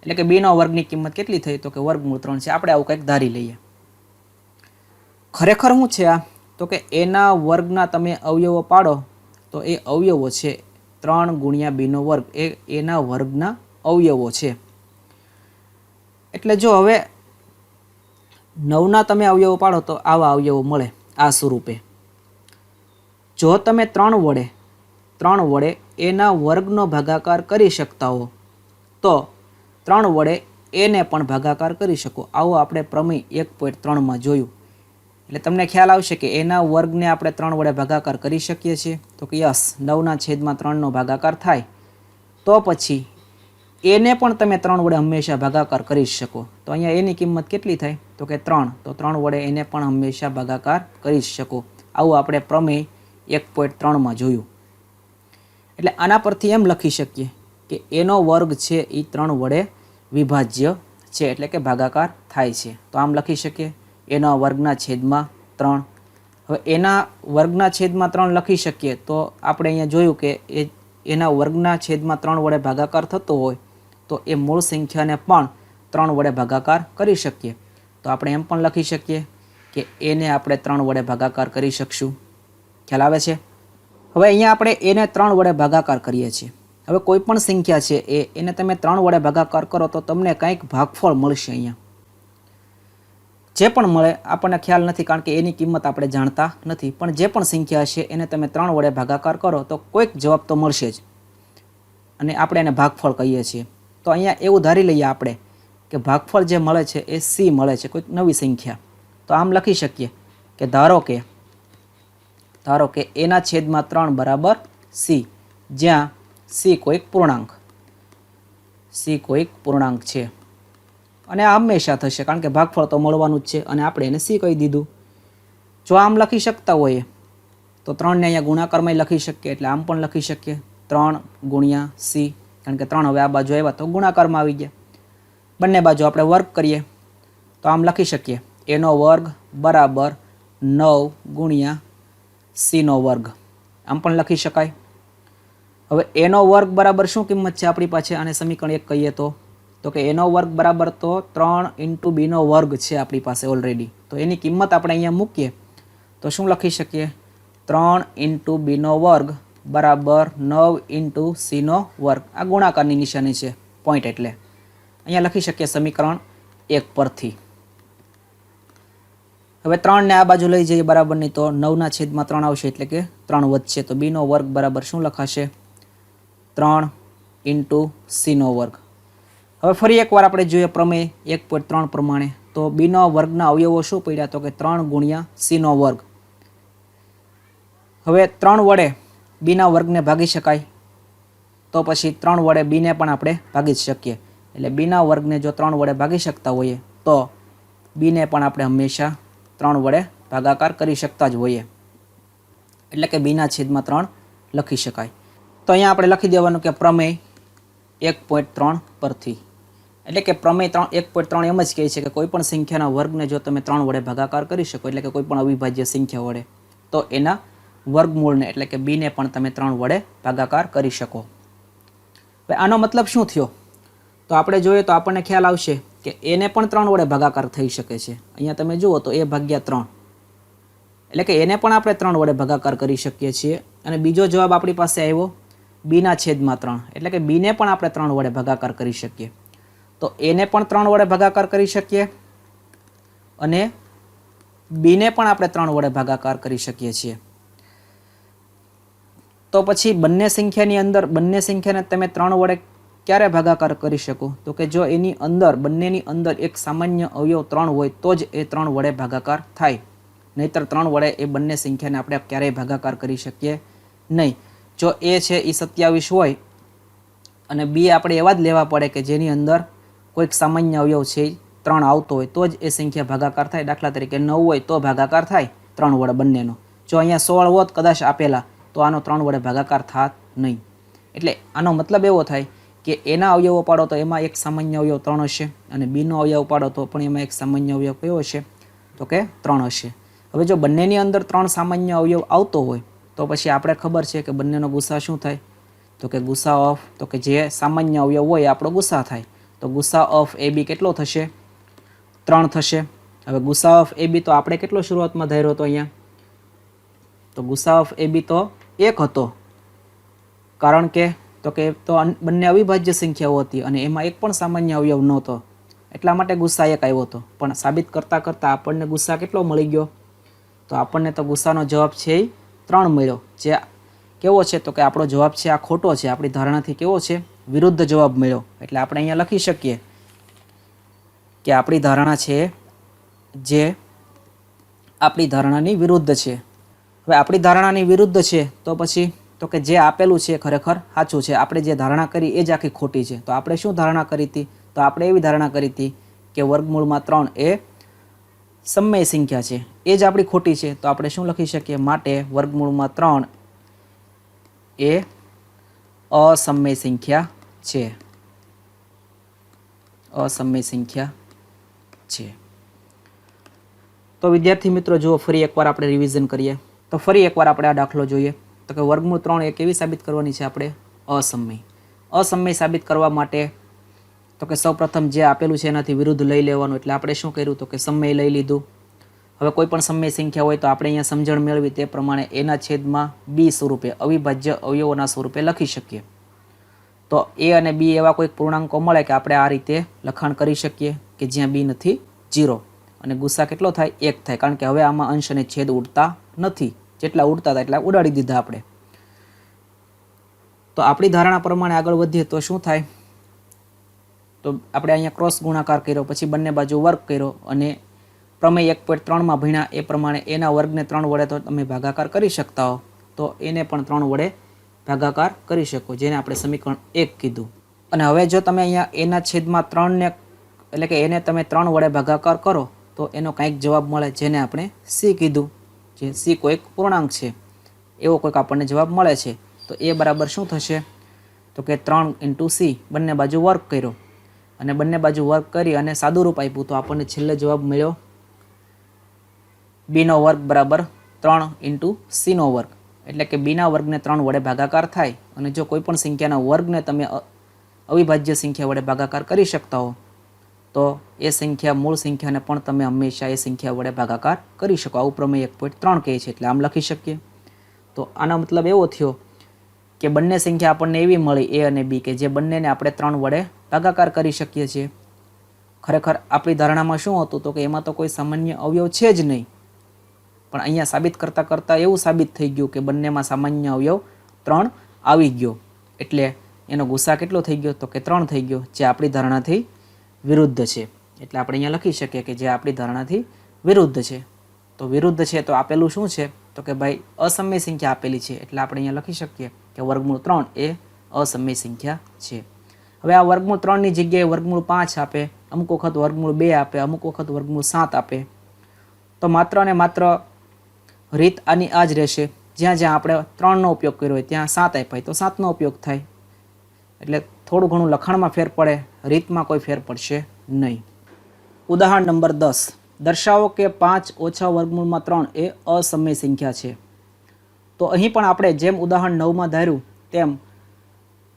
A: એટલે કે બીનો વર્ગની કિંમત કેટલી થઈ? તો કે વર્ગમૂળ 3 છે. આપણે આવું કંઈક ધારી લઈએ. ખરેખર શું છે આ? તો કે એના વર્ગના તમે અવયવો પાડો તો એ અવયવો છે 3 ગુણ્યા બીનો વર્ગ, એ એના વર્ગના અવયવો છે. એટલે જો હવે 9ના તમે અવયવો પાડો તો આવા અવયવો મળે આ સ્વરૂપે. જો તમે 3 વડે એના વર્ગનો ભાગાકાર કરી શકતા હો તો 3 વડે એને પણ ભાગાકાર કરી શકો. આવો આપણે પ્રમેય 1.3માં જોયું. એટલે તમને ખ્યાલ આવશે કે એના વર્ગને આપણે 3 વડે ભાગાકાર કરી શકીએ છીએ. તો કે યસ, 9ના છેદમાં 3નો ભાગાકાર થાય તો પછી એને પણ તમે 3 વડે હંમેશા ભાગાકાર કરી શકો. તો અહીંયા એની કિંમત કેટલી થાય? તો કે 3. તો 3 વડે એને પણ હંમેશા ભાગાકાર કરી શકો. આવું આપણે પ્રમેય 1.3માં જોયું. એટલે આના પરથી એમ લખી શકીએ કે એનો વર્ગ છે એ 3 વડે વિભાજ્ય છે, એટલે કે ભાગાકાર થાય છે. તો આમ લખી શકીએ એના વર્ગના છેદમાં 3. હવે એના વર્ગના છેદમાં 3 લખી શકીએ તો આપણે અહીંયા જોયું કે એના વર્ગના છેદમાં 3 વડે ભાગાકાર થતો હોય તો એ મૂળ સંખ્યાને પણ 3 વડે ભાગાકાર કરી શકીએ. તો આપણે એમ પણ લખી શકીએ કે એને આપણે 3 વડે ભાગાકાર કરી શકશું. ખ્યાલ આવે છે? હવે અહીંયા આપણે એને 3 વડે ભાગાકાર કરીએ છીએ. હવે કોઈ પણ સંખ્યા છે એને તમે 3 વડે ભાગાકાર કરો તો તમને કંઈક ભાગફળ મળશે. અહીંયા જે પણ મળે આપણને ખ્યાલ નથી, કારણ કે એની કિંમત આપણે જાણતા નથી, પણ જે પણ સંખ્યા છે એને તમે 3 વડે ભાગાકાર કરો તો કોઈક જવાબ તો મળશે જ, અને આપણે એને ભાગફળ કહીએ છીએ. તો અહીંયા એવું ધારી લઈએ આપણે કે ભાગફળ જે મળે છે એ સી મળે છે, કોઈક નવી સંખ્યા. તો આમ લખી શકીએ કે ધારો કે એના છેદમાં 3 બરાબર સી, જ્યાં સી કોઈક પૂર્ણાંક છે. અને આ હંમેશા થશે, કારણ કે ભાગફળ તો મળવાનું જ છે અને આપણે એને સી કહી દીધું. જો આમ લખી શકતા હોઈએ તો 3ને અહીંયા ગુણાકારમાં લખી શકીએ, એટલે આમ પણ લખી શકીએ 3 ગુણ્યા સી, કારણ કે 3 હવે આ બાજુ આવ્યા તો ગુણાકારમાં આવી ગયા. બંને બાજુ આપણે વર્ગ કરીએ તો આમ લખી શકીએ એનો વર્ગ બરાબર 9 ગુણ્યા સીનો વર્ગ, આમ પણ લખી શકાય. હવે એનો વર્ગ બરાબર શું કિંમત છે આપણી પાસે? આને સમીકરણ 1 કહીએ તો કે એનો વર્ગ બરાબર તો 3 × બીનો વર્ગ છે આપણી પાસે ઓલરેડી. તો એની કિંમત આપણે અહીંયા મૂકીએ તો શું લખી શકીએ? 3 ઇન્ટુ બીનો વર્ગ બરાબર 9 ઇન્ટુ સીનો વર્ગ. આ ગુણાકારની નિશાની છે, પોઈન્ટ એટલે અહીંયા લખી શકીએ સમીકરણ 1 પરથી. હવે 3 ને આ બાજુ લઈ જઈએ બરાબરની, તો 9/3 આવશે એટલે કે 3 વધશે, તો બીનો વર્ગ બરાબર શું લખાશે? 3 ઇન્ટુ સીનો વર્ગ. હવે ફરી એકવાર આપણે જોઈએ પ્રમેય 1.3 પ્રમાણે, તો બીનો વર્ગના અવયવો શું પડ્યા? તો કે 3 ગુણ્યા સીનો વર્ગ. હવે 3 વડે બીના વર્ગને ભાગી શકાય, તો પછી 3 વડે બીને પણ આપણે ભાગી જ શકીએ. એટલે બીના વર્ગને જો 3 વડે ભાગી શકતા હોઈએ તો બીને પણ આપણે હંમેશા 3 વડે ભાગાકાર કરી શકતા જ હોઈએ, એટલે કે બીના છેદમાં 3 લખી શકાય. તો અહીંયા આપણે લખી દેવાનું કે પ્રમેય 1.3 પરથી, એટલે કે પ્રમેય 1.3 એમ જ કહે છે કે કોઈ પણ સંખ્યાના વર્ગને જો તમે 3 વડે ભાગાકાર કરી શકો, એટલે કે કોઈ પણ અવિભાજ્ય સંખ્યા વડે, તો એના વર્ગમૂળને એટલે કે બીને પણ તમે 3 વડે ભાગાકાર કરી શકો. હવે આનો મતલબ શું થયો? તો આપણે જોઈએ તો આપણને ખ્યાલ આવશે કે એને પણ 3 વડે ભાગાકાર થઈ શકે છે. અહીંયા તમે જુઓ તો a ભાગ્યા 3, એટલે કે એને પણ આપણે 3 વડે ભાગાકાર કરી શકીએ છીએ. અને બીજો જવાબ આપણી પાસે આવ્યો બીના છેદમાં 3, એટલે કે બીને પણ આપણે 3 વડે ભાગાકાર કરી શકીએ. તો એને પણ 3 વડે ભાગાકાર કરી શકીએ અને બીને પણ આપણે 3 વડે ભાગાકાર કરી શકીએ છીએ. તો પછી બંને સંખ્યાની અંદર બંને સંખ્યાને તમે 3 વડે ક્યારે ભાગાકાર કરી શકો? તો કે જો એની અંદર બંનેની અંદર એક સામાન્ય અવયવ 3 હોય તો જ એ 3 વડે ભાગાકાર થાય, નહીતર 3 વડે એ બંને સંખ્યાને આપણે ક્યારેય ભાગાકાર કરી શકીએ નહીં. જો એ છે એ 27 હોય અને બી આપણે એવા જ લેવા પડે કે જેની અંદર કોઈક સામાન્ય અવયવ છે 3 આવતો હોય તો જ એ સંખ્યા ભાગાકાર થાય. દાખલા તરીકે 9 હોય તો ભાગાકાર થાય 3 વડે બંનેનો. જો અહીંયા 16 હોત કદાચ આપેલા તો આનો 3 વડે ભાગાકાર થાત નહીં. એટલે આનો મતલબ એવો થાય કે એના અવયવો પાડો તો એમાં એક સામાન્ય અવયવ 3 હશે, અને બીનો અવયવ પાડો તો પણ એમાં એક સામાન્ય અવયવ કયો હશે? તો કે 3 હશે. હવે જો બંનેની અંદર 3 સામાન્ય અવયવ આવતો હોય તો પછી આપણે ખબર છે કે બંનેનો ગુસા શું થાય? તો કે ગુસા ઓફ, તો કે જે સામાન્ય અવયવ હોય એ આપણો ગુસા થાય. તો ગુસા ઓફ એ બી કેટલો થશે? 3 થશે. હવે ગુસા ઓફ એ બી તો આપણે કેટલો શરૂઆતમાં ધાર્યો હતો અહીંયા? તો ગુસા ઓફ એ બી તો 1 હતો, કારણ કે તો બંને અવિભાજ્ય સંખ્યાઓ હતી અને એમાં એક પણ સામાન્ય અવયવ નહોતો, એટલા માટે ગુસ્સા 1 આવ્યો હતો. પણ સાબિત કરતાં કરતાં આપણને ગુસ્સા કેટલો મળી ગયો? તો આપણને તો ગુસ્સાનો જવાબ છે એ 3 મળ્યો. જે કેવો છે? તો કે આપણો જવાબ છે આ ખોટો છે, આપણી ધારણાથી કેવો છે? વિરુદ્ધ જવાબ મળ્યો. એટલે આપણે અહીંયા લખી શકીએ કે આપણી ધારણા છે જે આપણી ધારણાની વિરુદ્ધ છે. હવે આપણી ધારણાની વિરુદ્ધ છે તો પછી તો કે જે આપેલું છે ખરેખર સાચું છે, આપણે જે ધારણા કરી એ જ આખી ખોટી છે. તો આપણે શું ધારણા કરી હતી? તો આપણે એવી ધારણા કરી હતી કે વર્ગમૂળમાં 3 એ સમય સંખ્યા છે, એ જ આપણી ખોટી છે. તો આપણે શું લખી શકીએ? માટે વર્ગમૂળમાં 3 એ અસમય સંખ્યા છે, અસમય સંખ્યા છે. તો વિદ્યાર્થી મિત્રો જુઓ, ફરી એકવાર આપણે રિવિઝન કરીએ. તો ફરી એકવાર આપણે આ દાખલો જોઈએ. તો કે વર્ગમૂળ 3 એ કેવી સાબિત કરવાની છે? આપણે અસમય. અસમય સાબિત કરવા માટે તો કે સૌપ્રથમ જે આપેલું છે એનાથી વિરુદ્ધ લઈ લેવાનું. એટલે આપણે શું કર્યું? તો કે સમય લઈ લીધું. હવે કોઈ પણ સમય સંખ્યા હોય તો આપણે અહીંયા સમજણ મેળવી તે પ્રમાણે એના છેદમાં બી સ્વરૂપે અવિભાજ્ય અવયવોના સ્વરૂપે લખી શકીએ. તો એ અને બી એવા કોઈ પૂર્ણાંકો મળે કે આપણે આ રીતે લખાણ કરી શકીએ કે જ્યાં બી નથી 0, અને ગુસ્સા કેટલો થાય? 1 થાય, કારણ કે હવે આમાં અંશ અને છેદ ઉડતા નથી. જેટલા ઉડતા હતા એટલા ઉડાડી દીધા આપણે. તો આપણી ધારણા પ્રમાણે આગળ વધીએ તો શું થાય? તો આપણે અહીંયા ક્રોસ ગુણાકાર કર્યો, પછી બંને બાજુ વર્ગ કર્યો, અને પ્રમેય 1.3માં ભણ્યા એ પ્રમાણે એના વર્ગને 3 વડે તો તમે ભાગાકાર કરી શકતા હો, તો એને પણ 3 વડે ભાગાકાર કરી શકો, જેને આપણે સમીકરણ 1 કીધું. અને હવે જો તમે અહીંયા એના છેદમાં 3ને એટલે કે એને તમે 3 વડે ભાગાકાર કરો તો એનો કંઈક જવાબ મળે, જેને આપણે સી કીધું. જે સી કોઈક પૂર્ણાંક છે એવો કોઈક આપણને જવાબ મળે છે. તો એ બરાબર શું થશે? તો કે 3 × સી, બંને બાજુ વર્ગ કર્યો અને બંને બાજુ વર્ગ કરી અને સાદું રૂપ આપ્યું તો આપણને છેલ્લે જવાબ મળ્યો બીનો વર્ગ બરાબર 3 × સીનો વર્ગ. એટલે કે બીના વર્ગને 3 વડે ભાગાકાર થાય, અને જો કોઈ પણ સંખ્યાના વર્ગને તમે અવિભાજ્ય સંખ્યા વડે ભાગાકાર કરી શકતા હો તો એ સંખ્યા મૂળ સંખ્યાને પણ તમે હંમેશા એ સંખ્યા વડે ભાગાકાર કરી શકો. આવું પ્રમેય 1.3 કહે છે. એટલે આમ લખી શકીએ તો આનો મતલબ એવો થયો કે બંને સંખ્યા આપણને એવી મળી એ અને બી કે જે બંનેને આપણે 3 વડે ભાગાકાર કરી શકીએ છીએ. ખરેખર આપણી ધારણામાં શું હતું તો કે એમાં તો કોઈ સામાન્ય અવયવ છે જ નહીં, પણ અહીંયા સાબિત કરતાં કરતાં એવું સાબિત થઈ ગયું કે બંનેમાં સામાન્ય અવયવ 3 આવી ગયો. એટલે એનો ગુસા કેટલો થઈ ગયો તો કે 3 થઈ ગયો, જે આપણી ધારણાથી વિરુદ્ધ છે. એટલે આપણે અહીંયા લખી શકીએ કે જે આપણી ધારણાથી વિરુદ્ધ છે. તો વિરુદ્ધ છે તો આપેલું શું છે તો કે ભાઈ અસમય સંખ્યા આપેલી છે, એટલે આપણે અહીંયા લખી શકીએ કે વર્ગમૂળ 3 એ અસમય સંખ્યા છે. હવે આ વર્ગમૂળ 3ની જગ્યાએ વર્ગમૂળ 5 આપે, અમુક વખત વર્ગમૂળ 2 આપે, અમુક વખત વર્ગમૂળ 7 આપે, તો માત્ર ને માત્ર રીત આની આ જ રહેશે. જ્યાં જ્યાં આપણે 3નો ઉપયોગ કર્યો હોય ત્યાં 7 આપ્યા તો 7નો ઉપયોગ થાય. એટલે થોડું ઘણું લખાણમાં ફેર પડે, રીતમાં કોઈ ફેર પડશે નહીં. ઉદાહરણ નંબર 10, દર્શાવો કે 5 ઓછા વર્ગમૂળમાં 3 એ અસમય સંખ્યા છે. તો અહીં પણ આપણે જેમ ઉદાહરણ 9માં ધાર્યું તેમ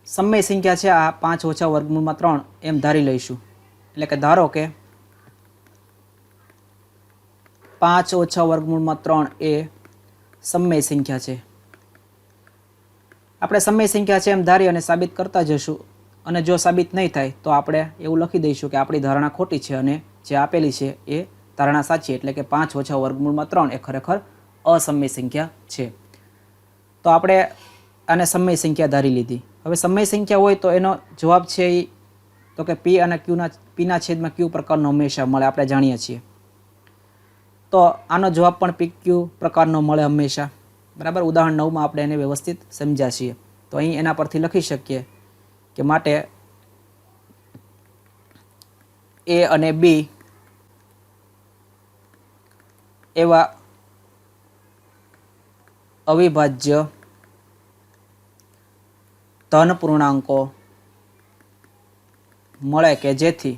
A: સમય સંખ્યા છે આ 5 ઓછા વર્ગમૂળમાં 3 એમ ધારી લઈશું. એટલે કે ધારો કે 5 ઓછા વર્ગમૂળમાં 3 એ સમય સંખ્યા છે. આપણે સમય સંખ્યા છે એમ ધારી અને સાબિત કરતા જશું, અને જો સાબિત નહીં થાય તો આપણે એવું લખી દઈશું કે આપણી ધારણા ખોટી છે અને જે આપેલી છે એ ધારણા સાચી. એટલે કે 5 ઓછા વર્ગમૂળમાં 3 એ ખરેખર અસમય સંખ્યા છે. તો આપણે આને સમય સંખ્યા ધારી લીધી. હવે સમય સંખ્યા હોય તો એનો જવાબ છે એ તો કે પી અને પીના છેદમાં ક્યુ પ્રકારનો હંમેશા મળે, આપણે જાણીએ છીએ. તો આનો જવાબ પણ પી ક્યુ પ્રકારનો મળે હંમેશા. બરાબર, ઉદાહરણ 9માં આપણે એને વ્યવસ્થિત સમજ્યા છીએ. તો અહીં એના પરથી લખી શકીએ કે માટે એ અને બી એવા અવિભાજ્ય ધન પૂર્ણાંકો મળે કે જેથી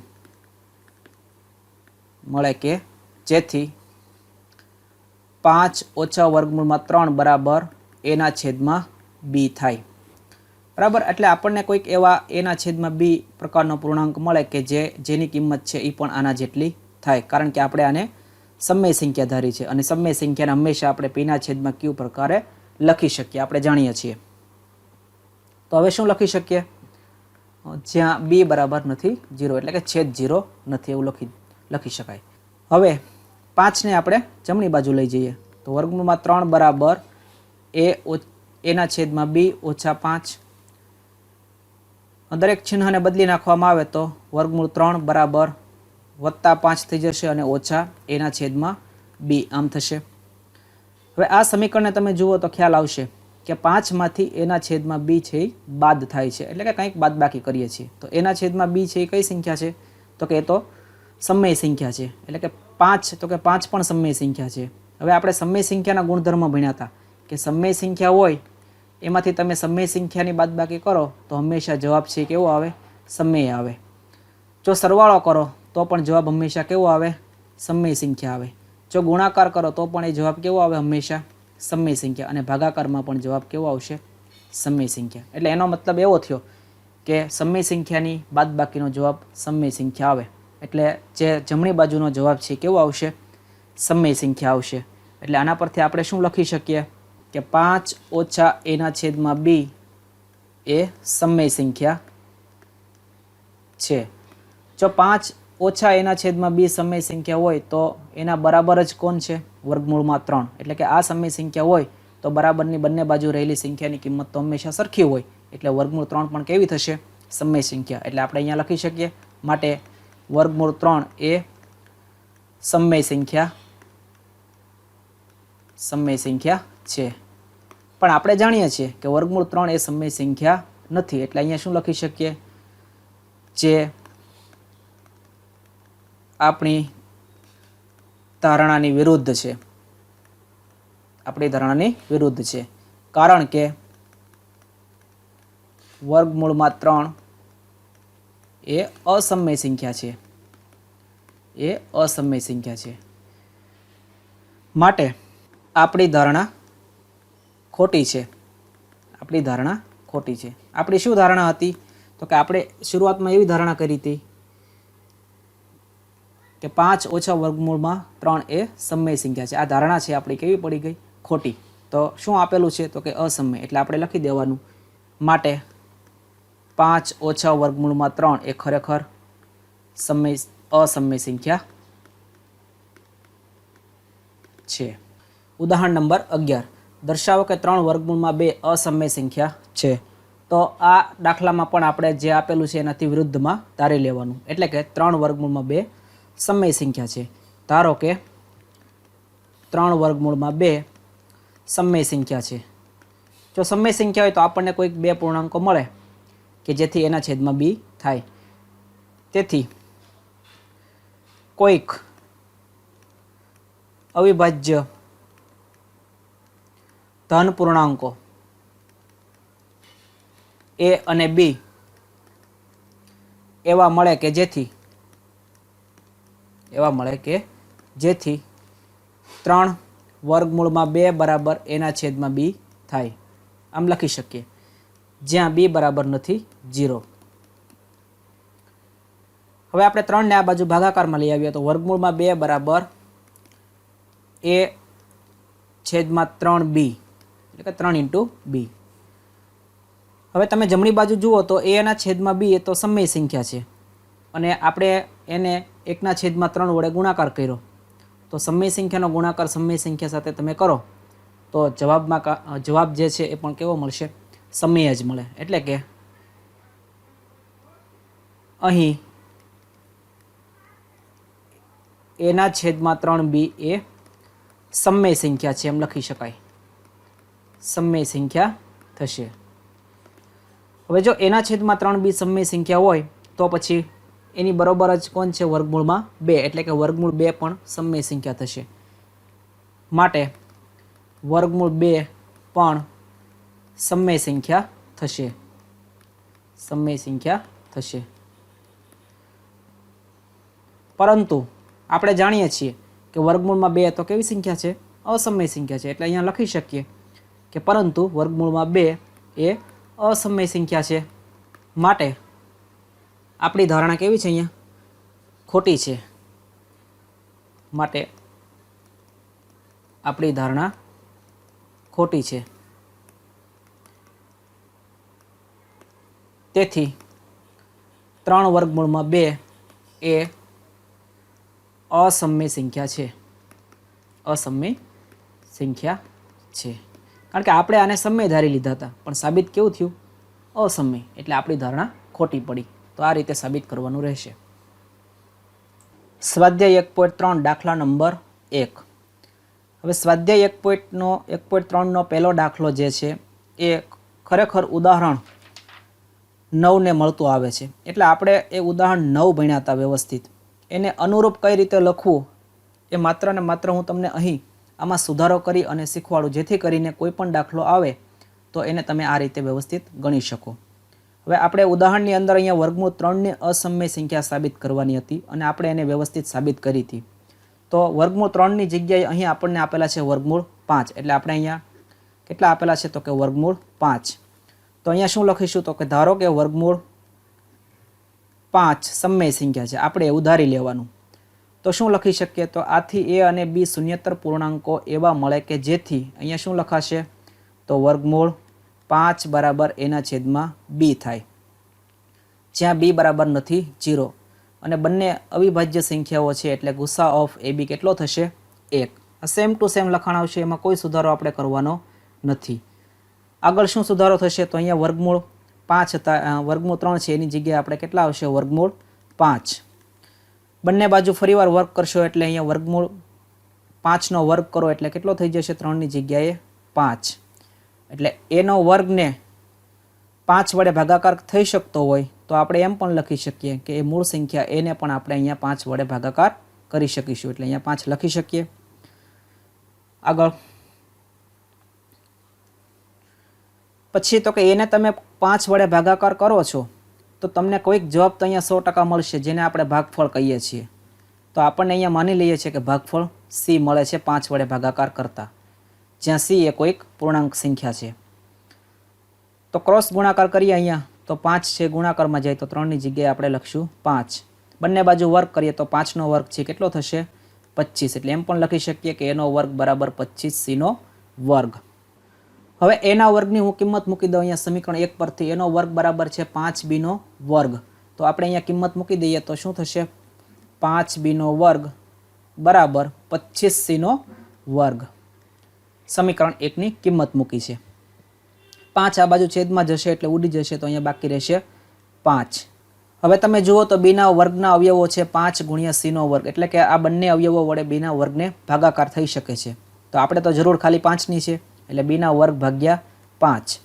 A: 5 ઓછા વર્ગમૂળમાં 3 બરાબર એના છેદમાં બી થાય. બરાબર, એટલે આપણને કોઈક એવા એના છેદમાં બી પ્રકારનો પૂર્ણાંક મળે કે જેની કિંમત છે એ પણ આના જેટલી થાય, કારણ કે આપણે આને સમય સંખ્યા ધારી છે અને સમય સંખ્યાને હંમેશા આપણે પીના છેદમાં ક્યુ પ્રકારે લખી શકીએ, આપણે જાણીએ છીએ. તો હવે શું લખી શકીએ? જ્યાં બી બરાબર નથી 0, એટલે કે છેદ 0 નથી, એવું લખી શકાય. હવે 5ને આપણે જમણી બાજુ લઈ જઈએ તો વર્ગમૂળમાં 3 બરાબર એના છેદમાં બી ઓછા 5. દરેક ચિહ્નને બદલી નાખવામાં આવે તો વર્ગમૂળ 3 બરાબર +5 થઈ જશે અને ઓછા એના છેદમાં બી આમ થશે. હવે આ સમીકરણને તમે જુઓ તો ખ્યાલ આવશે કે 5માંથી એના છેદમાં બી છે એ બાદ થાય છે, એટલે કે કંઈક બાદ બાકી કરીએ છીએ. તો એના છેદમાં બી છે એ કઈ સંખ્યા છે તો કે એ તો સમય સંખ્યા છે, એટલે કે 5 તો કે 5 પણ સમય સંખ્યા છે. હવે આપણે સમય સંખ્યાના ગુણધર્મ ભણ્યા હતા કે સમય સંખ્યા હોય એમાંથી તમે સમય સંખ્યાની બાદબાકી કરો તો હંમેશા જવાબ છે કેવો આવે? સમય આવે. જો સરવાળો કરો તો પણ જવાબ હંમેશા કેવો આવે? સમય સંખ્યા આવે. જો ગુણાકાર કરો તો પણ એ જવાબ કેવો આવે? હંમેશા સમય સંખ્યા. અને ભાગાકારમાં પણ જવાબ કેવો આવશે? સમય સંખ્યા. એટલે એનો મતલબ એવો થયો કે સમય સંખ્યાની બાદબાકીનો જવાબ સમય સંખ્યા આવે. એટલે જે જમણી બાજુનો જવાબ છે કેવો આવશે? સમય સંખ્યા આવશે. એટલે આના પરથી આપણે શું લખી શકીએ કે 5 ઓછા એના છેદમાં બી એ સમય સંખ્યા છે. જો 5 ઓછા એના છેદમાં બી સમય સંખ્યા હોય તો એના બરાબર જ કોણ છે? વર્ગમૂળમાં 3. એટલે કે આ સમય સંખ્યા હોય તો બરાબરની બંને બાજુ રહેલી સંખ્યાની કિંમત તો હંમેશા સરખી હોય, એટલે વર્ગમૂળ 3 પણ કેવી થશે? સમય સંખ્યા. એટલે આપણે અહીંયા લખી શકીએ માટે વર્ગમૂળ 3 એ સમય સંખ્યા છે. પણ આપણે જાણીએ છીએ કે વર્ગમૂળ 3 એ સમય સંખ્યા નથી, એટલે અહીંયા શું લખી શકીએ? જે આપણી ધારણાની વિરુદ્ધ છે. આપણી ધારણાની વિરુદ્ધ છે, કારણ કે વર્ગમૂળમાં 3 એ અસમય સંખ્યા છે. માટે આપણી ધારણા ખોટી છે. આપણી શું ધારણા હતી તો કે આપણે શરૂઆતમાં એવી ધારણા કરી હતી કે 5 ઓછા વર્ગમૂળમાં 3 એ સમય સંખ્યા છે. આ ધારણા છે આપણી કેવી પડી ગઈ? ખોટી. તો શું આપેલું છે તો કે અસમય, એટલે આપણે લખી દેવાનું માટે 5 ઓછા વર્ગમૂળમાં 3 એ ખરેખર અસમય સંખ્યા છે. ઉદાહરણ નંબર 11, દર્શાવો કે 3 વર્ગમૂળમાં 2 અસમય સંખ્યા છે. તો આ દાખલામાં પણ આપણે જે આપેલું છે એનાથી વિરુદ્ધમાં ધારી લેવાનું, એટલે કે 3 વર્ગમૂળમાં 2 સમય સંખ્યા છે. ધારો કે 3 વર્ગમૂળમાં 2 સમય સંખ્યા છે. જો સમય સંખ્યા હોય તો આપણને કોઈક 2 પૂર્ણાંકો મળે કે જેથી એના છેદમાં બી થાય. તેથી કોઈક અવિભાજ્ય ધન પૂર્ણાંકો એ અને બી એવા મળે કે જેથી 3 વર્ગમૂળમાં 2 બરાબર એના છેદમાં બી થાય. આમ લખી શકીએ જ્યાં બી બરાબર નથી 0. હવે આપણે 3 ને આ બાજુ ભાગાકારમાં લઈ આવીએ તો વર્ગમૂળમાં 2 બરાબર એ છેદમાં 3b, એટલે કે 3 × b. હવે તમે જમણી બાજુ જુઓ તો એ ના છેદમાં બી એ તો સમય સંખ્યા છે અને આપણે એને 1/3 વડે ગુણાકાર કર્યો, તો સમય સંખ્યાનો ગુણાકાર સમય સંખ્યા સાથે તમે કરો તો જવાબ જે છે એ પણ કેવો મળશે? સમય જ મળે. એટલે કે અહીં એના છેદમાં 3b એ સમય સંખ્યા છે એમ લખી શકાય, સમય સંખ્યા થશે. હવે જો એના છેદમાં 3b સમય સંખ્યા હોય તો પછી એની બરોબર જ કોણ છે? વર્ગમૂળમાં 2, એટલે કે વર્ગમૂળ 2 પણ સમય સંખ્યા થશે. માટે વર્ગમૂળ 2 પણ સમય સંખ્યા થશે. પરંતુ આપણે જાણીએ છીએ કે વર્ગમૂળમાં 2 તો કેવી સંખ્યા છે? અસમય સંખ્યા છે. એટલે અહીંયા લખી શકીએ કે પરંતુ વર્ગમૂળમાં 2 એ અસમય સંખ્યા છે. માટે આપણી ધારણા કેવી છે? અહીંયા ખોટી છે. માટે આપણી ધારણા ખોટી છે. તેથી 3 વર્ગમૂળમાં 2 એ અસમય સંખ્યા છે. કારણ કે આપણે આને સમય ધારી લીધા હતા પણ સાબિત કેવું થયું? અસમય. એટલે આપણી ધારણા ખોટી પડી. તો આ રીતે સાબિત કરવાનું રહેશે. સ્વાધ્યાય 1.3 દાખલા નંબર 1. હવે સ્વાધ્યાય 1.3 પહેલો દાખલો જે છે એ ખરેખર ઉદાહરણ 9 ને મળતું આવે છે. એટલે આપણે એ ઉદાહરણ 9 ભણ્યા હતા વ્યવસ્થિત. એને અનુરૂપ કઈ રીતે લખવું એ માત્ર ને માત્ર હું તમને અહીં આમાં સુધારો કરી અને શીખવાડું, જેથી કરીને કોઈ પણ દાખલો આવે તો એને તમે આ રીતે વ્યવસ્થિત ગણી શકો. હવે આપણે ઉદાહરણની અંદર અહીંયા વર્ગમૂળ 3ની અસમય સંખ્યા સાબિત કરવાની હતી અને આપણે એને વ્યવસ્થિત સાબિત કરી હતી. તો વર્ગમૂળ 3ની જગ્યાએ અહીં આપણને આપેલા છે વર્ગમૂળ 5. એટલે આપણે અહીંયા કેટલા આપેલા છે? તો કે વર્ગમૂળ 5. તો અહીંયા શું લખીશું? તો કે ધારો કે વર્ગમૂળ 5 સમય સંખ્યા છે, આપણે એવું ધારી લેવાનું. તો શું લખી શકીએ? તો આથી એ અને બી શૂન્યતર પૂર્ણાંકો એવા મળે કે જેથી અહીંયા શું લખાશે? તો વર્ગમૂળ 5 બરાબર એના છેદમાં બી થાય, જ્યાં બી બરાબર નથી 0. અને બંને અવિભાજ્ય સંખ્યાઓ છે એટલે ગુસા ઓફ એ બી કેટલો થશે? 1. સેમ ટુ સેમ લખાણ આવશે, એમાં કોઈ સુધારો આપણે કરવાનો નથી. આગળ શું સુધારો થશે? તો અહીંયા વર્ગમૂળ 5 હતા, વર્ગમૂળ 3 છે એની જગ્યાએ આપણે કેટલા આવશે? વર્ગમૂળ 5. બંને બાજુ ફરીવાર વર્ગ કરશો એટલે અહીંયા વર્ગમૂળ 5નો વર્ગ કરો એટલે કેટલો થઈ જશે? 3ની જગ્યાએ 5. એટલે એનો વર્ગને 5 વડે ભાગાકાર થઈ શકતો હોય તો આપણે એમ પણ લખી શકીએ કે એ મૂળ સંખ્યા એને પણ આપણે અહીંયા 5 વડે ભાગાકાર કરી શકીશું. એટલે અહીંયા 5 લખી શકીએ. આગળ પછી તો કે એને તમે 5 વડે ભાગાકાર કરો છો તો તમને કોઈક જવાબ તો અહીંયા 100% મળશે, જેને આપણે ભાગફળ કહીએ છીએ. તો આપણને અહીંયા માની લઈએ છીએ કે ભાગફળ સી મળે છે 5 વડે ભાગાકાર કરતાં, જ્યાં સી એ કોઈક પૂર્ણાંક સંખ્યા છે. તો ક્રોસ ગુણાકાર કરીએ અહીંયા તો 5 છે ગુણાકારમાં જાય તો 3ની જગ્યાએ આપણે લખશું 5. બંને બાજુ વર્ગ કરીએ તો 5નો વર્ગ છે કેટલો થશે? 25. એટલે એમ પણ લખી શકીએ કે એનો વર્ગ બરાબર 25 સીનો વર્ગ. હવે એના વર્ગની હું કિંમત મૂકી દઉં અહીંયા સમીકરણ 1 પરથી. એનો વર્ગ બરાબર છે 5b નો વર્ગ. તો આપણે અહીંયા કિંમત મૂકી દઈએ તો શું થશે? 5b નો વર્ગ બરાબર 25c નો વર્ગ. સમીકરણ 1 ની કિંમત મૂકી છે. 5 આ બાજુ છેદમાં જશે એટલે ઉડી જશે, તો અહીંયા બાકી રહેશે 5. હવે તમે જુઓ તો બીના વર્ગના અવયવો છે 5 ગુણ્યા c નો વર્ગ, એટલે કે આ બંને અવયવો વડે બીના વર્ગને ભાગાકાર થઈ શકે છે. તો આપણે તો જરૂર ખાલી 5ની છે, એટલે બીના વર્ગ ભાગ્યા 5.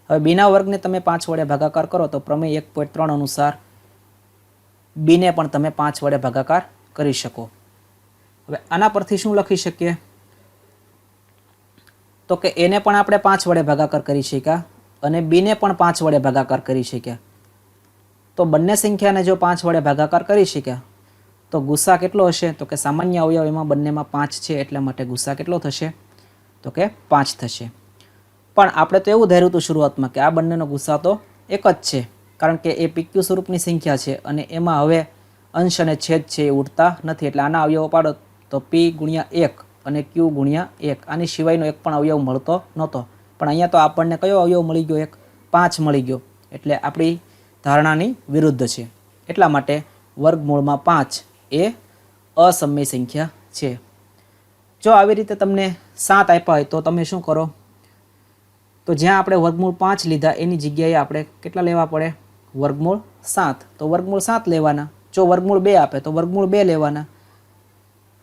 A: હવે બીના વર્ગને તમે 5 વડે ભાગાકાર કરો તો પ્રમેય 1.3 અનુસાર બીને પણ તમે 5 વડે ભાગાકાર કરી શકો. હવે આના પરથી શું લખી શકીએ? તો કે એને પણ આપણે 5 વડે ભાગાકાર કરી શક્યા અને બીને પણ 5 વડે ભાગાકાર કરી શક્યા. તો બંને સંખ્યાને જો 5 વડે ભાગાકાર કરી શક્યા તો ગુસા કેટલો હશે? તો કે સામાન્ય અવયવ એમાં બંનેમાં 5 છે, એટલા માટે ગુસા કેટલો થશે? તો કે 5 થશે. પણ આપણે તો એવું ધાર્યું હતું શરૂઆતમાં કે આ બંનેનો ગુસા તો એક જ છે, કારણ કે એ PQ સ્વરૂપની સંખ્યા છે અને એમાં હવે અંશ અને છેદ છે એ ઉડતા નથી. એટલે આના અવયવો પાડો તો P ગુણ્યા 1 અને Q ગુણ્યા 1. આની સિવાયનો એક પણ અવયવ મળતો નહોતો, પણ અહીંયા તો આપણને કયો અવયવ મળી ગયો? એક 5 મળી ગયો. એટલે આપણી ધારણાની વિરુદ્ધ છે. એટલા માટે વર્ગમૂળમાં 5 એ અસમય સંખ્યા છે. જો આવી રીતે તમને 7 આપ્યા હોય તો તમે શું કરો? તો જ્યાં આપણે વર્ગમૂળ 5 લીધા એની જગ્યાએ આપણે કેટલા લેવા પડે? વર્ગમૂળ 7. તો વર્ગમૂળ 7 લેવાના. જો વર્ગમૂળ 2 આપે તો વર્ગમૂળ 2 લેવાના.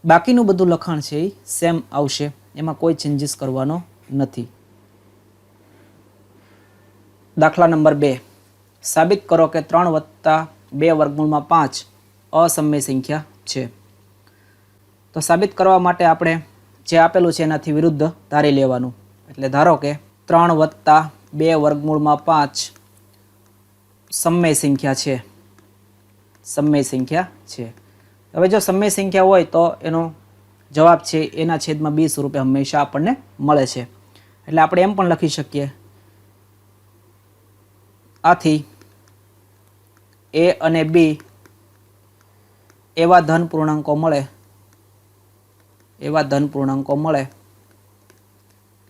A: બાકીનું બધું લખાણ છે એ સેમ આવશે, એમાં કોઈ ચેન્જીસ કરવાનો નથી. દાખલા નંબર 2. સાબિત કરો કે 3 + 2 વર્ગમૂળમાં 5 અસમય સંખ્યા છે. તો સાબિત કરવા માટે આપણે જે આપેલું છે એનાથી વિરુદ્ધ ધારી લેવાનું. એટલે ધારો કે 3 + 2 વર્ગમૂળમાં 5 સમય સંખ્યા છે. સમય સંખ્યા છે. હવે જો સમય સંખ્યા હોય તો એનો જવાબ છે એના છેદમાં b સ્વરૂપે હંમેશા આપણને મળે છે. એટલે આપણે એમ પણ લખી શકીએ, આથી a અને b એવા ધન પૂર્ણાંકો મળે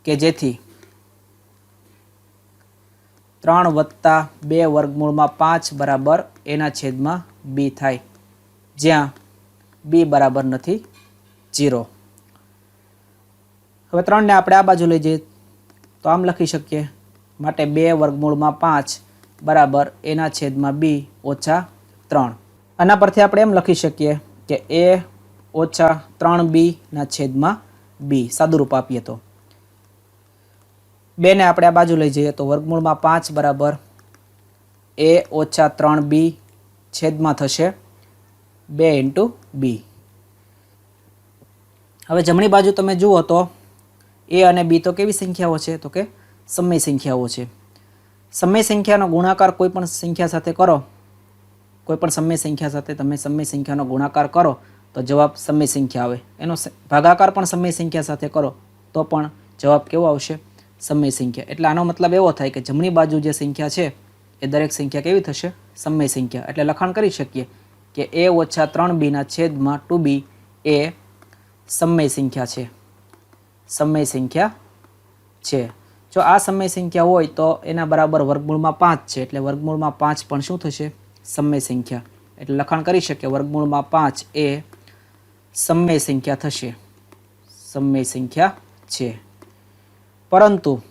A: કે જેથી 3 + 2 વર્ગમૂળમાં 5 બરાબર એના છેદમાં b થાય, જ્યાં b બરાબર નથી 0. હવે 3 ને આપણે આ બાજુ લઈ જઈએ તો આમ લખી શકીએ, માટે 2 વર્ગમૂળમાં 5 બરાબર એના છેદમાં b ઓછા 3. આના પરથી આપણે એમ લખી શકીએ કે a ઓછા 3b ના છેદમાં b. સાદુરૂપ આપીએ તો 2 ને આપણે આ બાજુ લઈ જઈએ તો વર્ગમૂળમાં 5 બરાબર a ઓછા 3b છેદમાં થશે 2 × b. હવે જમણી બાજુ તમે જુઓ તો a અને b તો કેવી સંખ્યાઓ છે? તો કે સમય સંખ્યાઓ છે. સમય સંખ્યાનો ગુણાકાર કોઈ પણ સંખ્યા સાથે કરો, કોઈ પણ સમય સંખ્યા સાથે તમે સમય સંખ્યાનો ગુણાકાર કરો તો જવાબ સમય સંખ્યા આવે. એનો ભાગાકાર પણ સમય સંખ્યા સાથે કરો તો પણ જવાબ કેવો આવશે? સમય સંખ્યા. એટલે આનો મતલબ એવો થાય કે જમણી બાજુ જે સંખ્યા છે એ દરેક સંખ્યા કેવી થશે? સમય સંખ્યા. એટલે લખાણ કરી શકીએ કે a ઓછા 3b ના છેદમાં 2b એ સમય સંખ્યા છે. સમય સંખ્યા છે. જો આ સમય સંખ્યા હોય તો એના બરાબર વર્ગમૂળમાં 5 છે, એટલે વર્ગમૂળમાં 5 પણ શું થશે? સમય સંખ્યા. એટલે લખાણ કરી શકીએ વર્ગમૂળમાં 5 એ સમય સંખ્યા થશે. સમય સંખ્યા છે. પરંતુ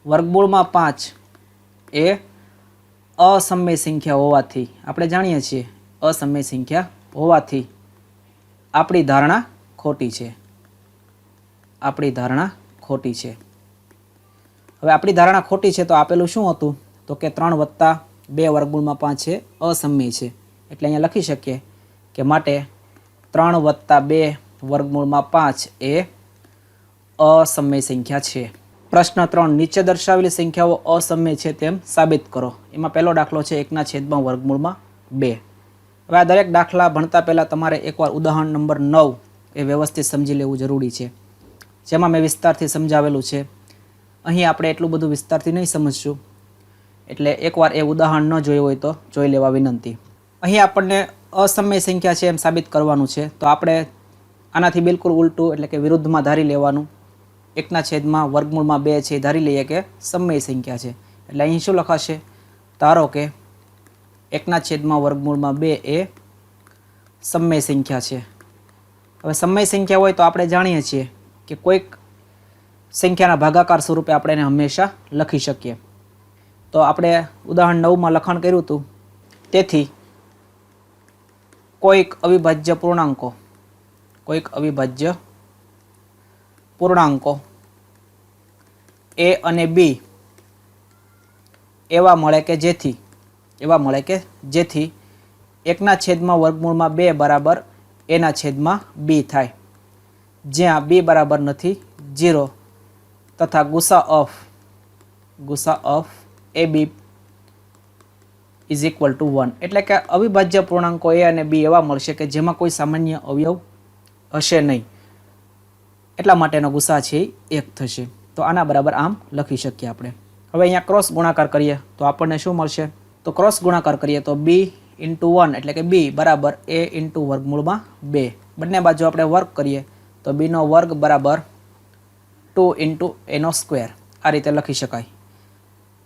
A: વર્ગમૂળમાં 5 એ અસમય સંખ્યા હોવાથી, આપણે જાણીએ છીએ અસમય સંખ્યા હોવાથી આપણી ધારણા ખોટી છે. આપણી ધારણા ખોટી છે. હવે આપણી ધારણા ખોટી છે તો આપેલું શું હતું? તો કે 3 + 2 વર્ગમૂળમાં 5 એ અસમય છે. એટલે અહીંયા લખી શકીએ કે માટે 3 + 2 વર્ગમૂળમાં 5 એ અસમય સંખ્યા છે. પ્રશ્ન 3. નીચે દર્શાવેલી સંખ્યાઓ અસમય છે તેમ સાબિત કરો. એમાં પહેલો દાખલો છે 1/2. હવે આ દરેક દાખલા ભણતા પહેલાં તમારે એકવાર ઉદાહરણ નંબર 9 એ વ્યવસ્થિત સમજી લેવું જરૂરી છે, જેમાં મેં વિસ્તારથી સમજાવેલું છે. અહીં આપણે એટલું બધું વિસ્તારથી નહીં સમજશું, એટલે એકવાર એ ઉદાહરણ ન જોયું હોય તો જોઈ લેવા વિનંતી. અહીં આપણને અસમય સંખ્યા છે એમ સાબિત કરવાનું છે, તો આપણે આનાથી બિલકુલ ઉલટું એટલે કે વિરુદ્ધમાં ધારી લેવાનું. એકના છેદમાં વર્ગમૂળમાં 2 છે એ ધારી લઈએ કે સમય સંખ્યા છે. એટલે અહીં શું લખાશે? ધારો કે એકના છેદમાં વર્ગમૂળમાં 2 એ સમય સંખ્યા છે. હવે સમય સંખ્યા હોય તો આપણે જાણીએ છીએ કે કોઈક સંખ્યાના ભાગાકાર સ્વરૂપે આપણે એને હંમેશા લખી શકીએ. તો આપણે ઉદાહરણ 9માં લખાણ કર્યું હતું. તેથી કોઈક અવિભાજ્ય પૂર્ણાંકો a અને b એવા મળે કે જેથી એકના છેદમાં વર્ગમૂળમાં 2 બરાબર એના છેદમાં b થાય, જ્યાં b બરાબર નથી 0 તથા ગુસા of ab is equal to 1. એટલે કે અવિભાજ્ય પૂર્ણાંકો a અને b એવા મળશે કે જેમાં કોઈ સામાન્ય અવયવ હશે નહીં, એટલા માટેનો ગુસા છે 1 થશે. તો આના બરાબર આમ લખી શકીએ આપણે. હવે અહીંયા ક્રોસ ગુણાકાર કરીએ તો આપણને શું મળશે? તો ક્રોસ ગુણાકાર કરીએ તો b ઇન્ટુ 1 એટલે કે b બરાબર a ઇન્ટુ વર્ગમૂળમાં 2. બંને બાજુ આપણે વર્ગ કરીએ તો b નો વર્ગ બરાબર 2 ઇન્ટુ એનો સ્ક્વેર. આ રીતે લખી શકાય.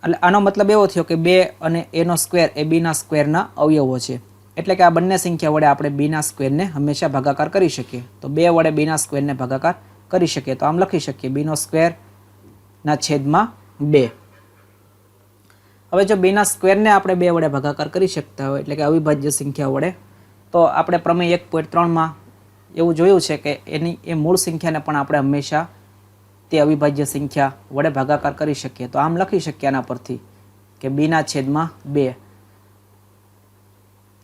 A: એટલે આનો મતલબ એવો થયો કે 2 અને એનો સ્ક્વેર એ બીના સ્ક્વેરના અવયવો છે. એટલે કે આ બંને સંખ્યા વડે આપણે બીના સ્ક્વેરને હંમેશા ભાગાકાર કરી શકીએ. તો 2 વડે બીના સ્ક્વેરને ભાગાકાર કરી શકીએ. તો આમ લખી શકીએ બીનો સ્ક્વેર ના છેદમાં 2. હવે જો બીના સ્ક્વેરને આપણે 2 વડે ભાગાકાર કરી શકતા હોય એટલે કે અવિભાજ્ય સંખ્યા વડે, તો આપણે પ્રમેય 1.3માં એવું જોયું છે કે એ મૂળ સંખ્યાને પણ આપણે હંમેશા તે અવિભાજ્ય સંખ્યા વડે ભાગાકાર કરી શકીએ. તો આમ લખી શકીએ આના પરથી કે બીના છેદમાં 2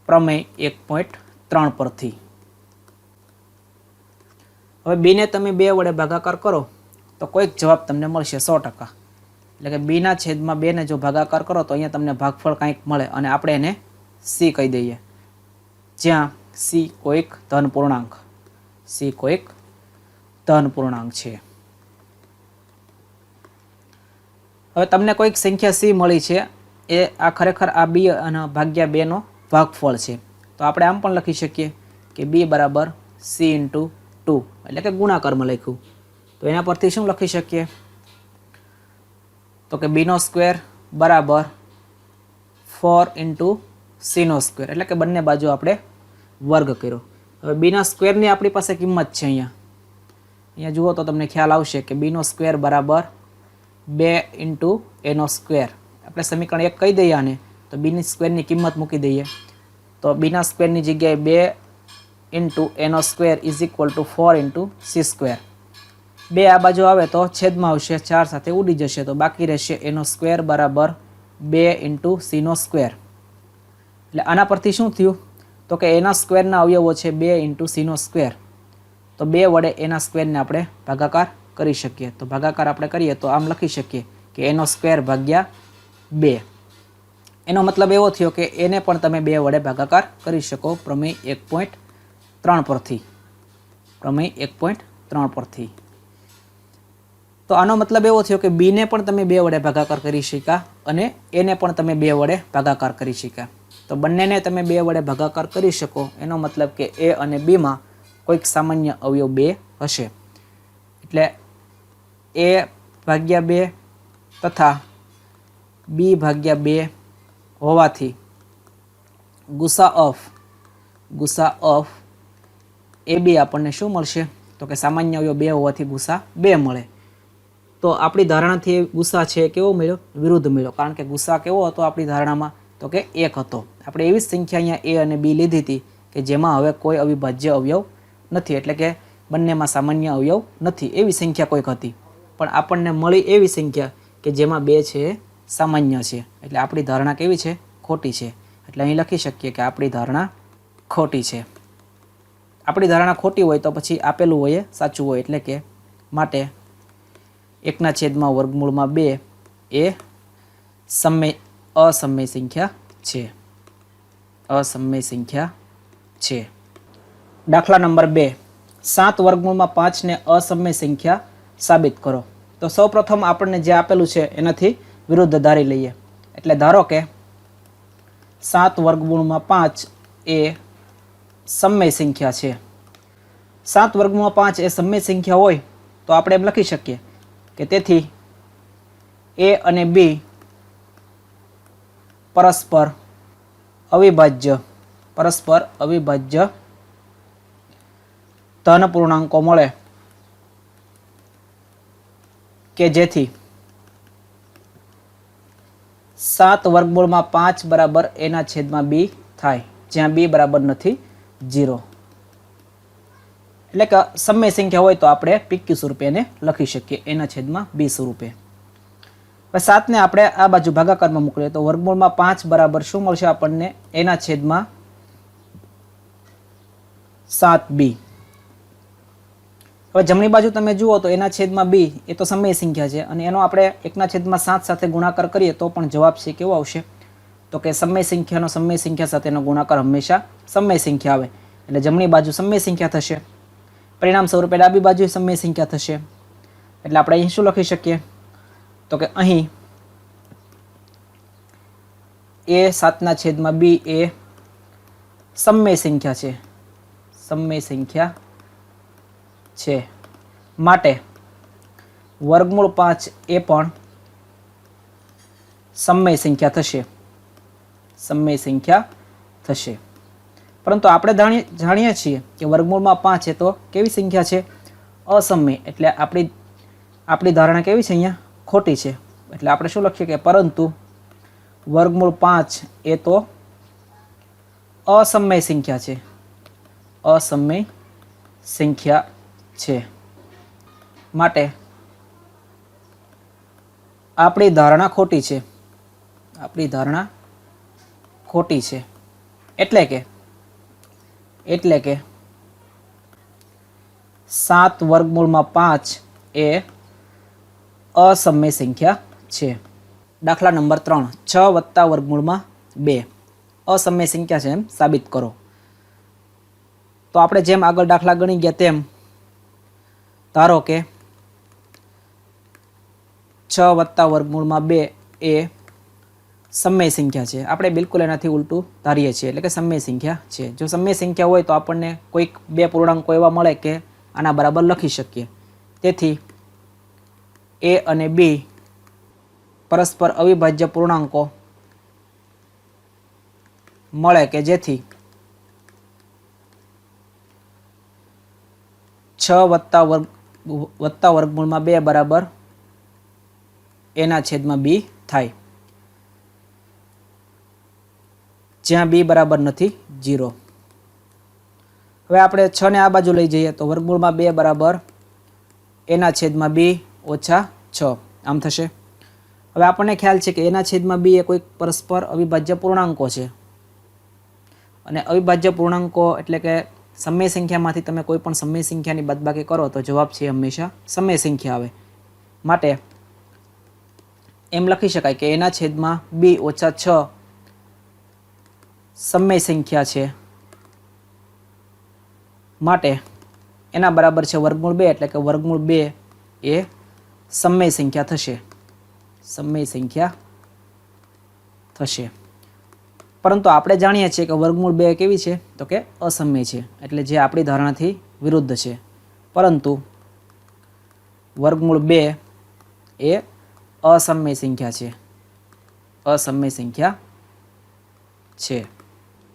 A: પ્રમેય 1.3 પરથી. હવે બીને તમે 2 વડે ભાગાકાર કરો તો કોઈક જવાબ તમને મળશે 100%. એટલે કે બીના છેદમાં 2 ને જો ભાગાકાર કરો તો અહીંયા તમને ભાગફળ કંઈક મળે અને આપણે એને c કહી દઈએ, જ્યાં c કોઈક ધન પૂર્ણાંક છે. હવે તમને કોઈક સંખ્યા c મળી છે, એ આ ખરેખર આ b અને ભાગ્યા 2 નો ભાગફળ છે. તો આપણે આમ પણ લખી શકીએ કે b બરાબર c ઇન્ટુ 2 એટલે કે ગુણાકારમાં લખ્યું. તો એના પરથી શું લખી શકીએ? તો કે b નો સ્ક્વેર બરાબર 4 ઇન્ટુ c નો સ્ક્વેર એટલે કે બંને બાજુ આપણે વર્ગ કર્યો. હવે b ના સ્ક્વેરની આપણી પાસે કિંમત છે. અહીંયા જુઓ તો તમને ખ્યાલ આવશે કે b નો સ્ક્વેર બરાબર 2 ઇન્ટુ એનો સ્ક્વેર. આપણે સમીકરણ 1 કહી દઈએ આને, તો b ની સ્ક્વેરની કિંમત મૂકી દઈએ તો b ના સ્ક્વેરની જગ્યાએ 2 ઇન્ટુ એનો square is equal two 4 into c square. 2 આ બાજુ આવે તો છેદમાં આવશે, 4 સાથે ઉડી જશે તો બાકી રહેશે એનો સ્ક્વેર બરાબર 2 ઇન્ટુ c નો સ્ક્વેર. એટલે આના પરથી શું થયું? તો કે એના સ્ક્વેરના અવયવો છે 2 ઇન્ટુ c નો સ્ક્વેર. તો 2 વડે એના સ્ક્વેરને આપણે ભાગાકાર કરી શકીએ. તો ભાગાકાર આપણે કરીએ તો આમ લખી શકીએ કે એનો સ્ક્વેર ભાગ્યા 2. એનો મતલબ એવો થયો કે એને પણ તમે 2 વડે ભાગાકાર કરી શકો પ્રમેય 1.3 પરથી. તો આનો મતલબ એવો થયો કે b ને પણ તમે 2 વડે ભાગાકાર કરી શક્યા અને એને પણ તમે 2 વડે ભાગાકાર કરી શક્યા. તો બંનેને તમે 2 વડે ભાગાકાર કરી શકો એનો મતલબ કે a અને b માં કોઈક સામાન્ય અવયવ 2 હશે. એટલે a ભાગ્યા 2 તથા b ભાગ્યા 2 હોવાથી ગુસા ઓફ ab આપણને શું મળશે? તો કે સામાન્ય અવયવ 2 હોવાથી ગુસા 2 મળે. તો આપણી ધારણાથી ગુસા છે કેવો મળ્યો? વિરુદ્ધ મળ્યો. કારણ કે ગુસા કેવો હતો આપણી ધારણામાં? તો કે 1 હતો. આપણે એવી જ સંખ્યા અહીંયા a અને b લીધી હતી કે જેમાં હવે કોઈ અવિભાજ્ય અવયવ નથી, એટલે કે બંનેમાં સામાન્ય અવયવ નથી એવી સંખ્યા કોઈક હતી. પણ આપણને મળી એવી સંખ્યા કે જેમાં 2 છે સામાન્ય છે. એટલે આપણી ધારણા કેવી છે? ખોટી છે. એટલે અહીં લખી શકીએ કે આપણી ધારણા ખોટી છે. આપણી ધારણા ખોટી હોય તો પછી આપેલું હોય સાચું હોય. એટલે કે માટે 1 છેદમાં વર્ગમૂળમાં 2 એ અસમય સંખ્યા છે. દાખલા નંબર 2, 7 વર્ગમૂળમાં 5 ને અસમય સંખ્યા સાબિત કરો. તો સૌપ્રથમ આપણને જે આપેલું છે એનાથી વિરુદ્ધ ધારી લઈએ. એટલે ધારો કે 7 વર્ગમૂળમાં 5 એ સમય સંખ્યા છે. 7 વર્ગમૂળમાં 5 એ સમય સંખ્યા હોય તો આપણે એમ લખી શકીએ કે તેથી એ અને બી પરસ્પર અવિભાજ્ય ધન પૂર્ણાંકો મળે કે જેથી 7 વર્ગમૂળમાં 5 બરાબર એના છેદમાં બી થાય, જ્યાં બી બરાબર નથી 0. એટલે કે સમય સંખ્યા હોય તો આપણે પીક્યુ સ્વરૂપે એને લખી શકીએ એના છેદમાં બી સ્વરૂપે. હવે 7 ને આપણે આ બાજુ ભાગાકારમાં મોકલીએ તો વર્ગમૂળમાં 5 બરાબર શું મળશે આપણને? એના છેદમાં 7b. હવે જમણી બાજુ તમે જુઓ તો એના છેદમાં બી એ તો સમય સંખ્યા છે અને એનો આપણે 1/7 સાથે ગુણાકાર કરીએ તો પણ જવાબ છે કેવો આવશે? તો કે સમય સંખ્યાનો સમય સંખ્યા સાથેનો ગુણાકાર હંમેશા સમય સંખ્યા આવે, એટલે જમણી બાજુ સમય સંખ્યા થશે. પરિણામ સ્વરૂપે ડાબી બાજુ સમય સંખ્યા થશે. એટલે આપણે અહીં શું લખી શકીએ? તો કે અહીં એ 7/b એ સમય સંખ્યા છે, માટે વર્ગમૂળ 5 એ પણ સમય સંખ્યા થશે. પરંતુ આપણે જાણીએ છીએ કે વર્ગમૂળમાં 5 એ તો કેવી સંખ્યા છે? અસમય. એટલે આપણી ધારણા કેવી છે? અહીંયા ખોટી છે. એટલે આપણે શું લખીએ કે પરંતુ વર્ગમૂળ 5 એ તો અસમય સંખ્યા છે, માટે આપણી ધારણા ખોટી છે. એટલે કે 7 વર્ગમૂળમાં 5 એ અસમય સંખ્યા છે. દાખલા નંબર 3, 6 + વર્ગમૂળમાં 2 અસમય સંખ્યા છે એમ સાબિત કરો. તો આપણે જેમ આગળ દાખલા ગણી ગયા તેમ ધારો કે 6 + વર્ગમૂળમાં 2 એ સમય સંખ્યા છે. આપણે બિલકુલ એનાથી ઉલટું ધારીએ છીએ, એટલે કે સમય સંખ્યા છે. જો સમય સંખ્યા હોય તો આપણને કોઈક 2 પૂર્ણાંકો એવા મળે કે આના બરાબર લખી શકીએ. તેથી એ અને બી પરસ્પર અવિભાજ્ય પૂર્ણાંકો મળે કે જેથી 6 + વર્ગમૂળમાં 2 બરાબર એના છેદમાં બી થાય, જ્યાં બી બરાબર નથી 0. હવે આપણે 6 ને આ બાજુ લઈ જઈએ તો વર્ગમૂળમાં 2 બરાબર એના છેદમાં બી ઓછા 6 આમ થશે. હવે આપણને ખ્યાલ છે કે એના છેદમાં બી એ કોઈ પરસ્પર અવિભાજ્ય પૂર્ણાંકો છે, અને અવિભાજ્ય પૂર્ણાંકો એટલે કે સમય સંખ્યામાંથી તમે કોઈ પણ સમય સંખ્યાની બાદબાકી કરો તો જવાબ છે હંમેશા સમય સંખ્યા આવે. માટે એમ લખી શકાય કે એના છેદમાં બી ઓછા 6 સમય સંખ્યા છે, માટે એના બરાબર છે વર્ગમૂળ 2, એટલે કે વર્ગમૂળ 2 એ સમય સંખ્યા થશે. પરંતુ આપણે જાણીએ છીએ કે વર્ગમૂળ 2 કેવી છે? તો કે અસમય છે, એટલે જે આપણી ધારણાથી વિરુદ્ધ છે. પરંતુ વર્ગમૂળ 2 એ અસમય સંખ્યા છે,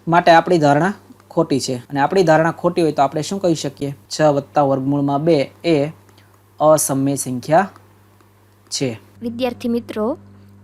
A: માટે આપણી ધારણા ખોટી છે. અને આપણી ધારણા ખોટી હોય તો આપણે શું કહી શકીએ? 6 + વર્ગમૂળમાં 2 એ અસમય સંખ્યા છે.
B: વિદ્યાર્થી મિત્રો,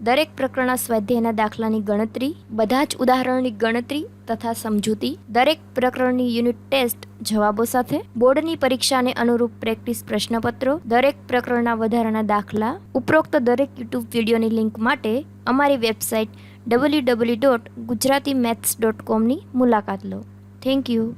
B: દરેક પ્રકરણના સ્વાધ્યાયના દાખલાની ગણતરી, બધા જ ઉદાહરણની ગણતરી તથા સમજૂતી, દરેક પ્રકરણની યુનિટ ટેસ્ટ જવાબો સાથે, બોર્ડની પરીક્ષાને અનુરૂપ પ્રેક્ટિસ પ્રશ્નપત્રો, દરેક પ્રકરણના વધારાના દાખલા, ઉપરોક્ત દરેક યુટ્યુબ વિડીયોની લિંક માટે અમારી વેબસાઇટ www.gujaratimaths.com ની મુલાકાત લો. Thank you.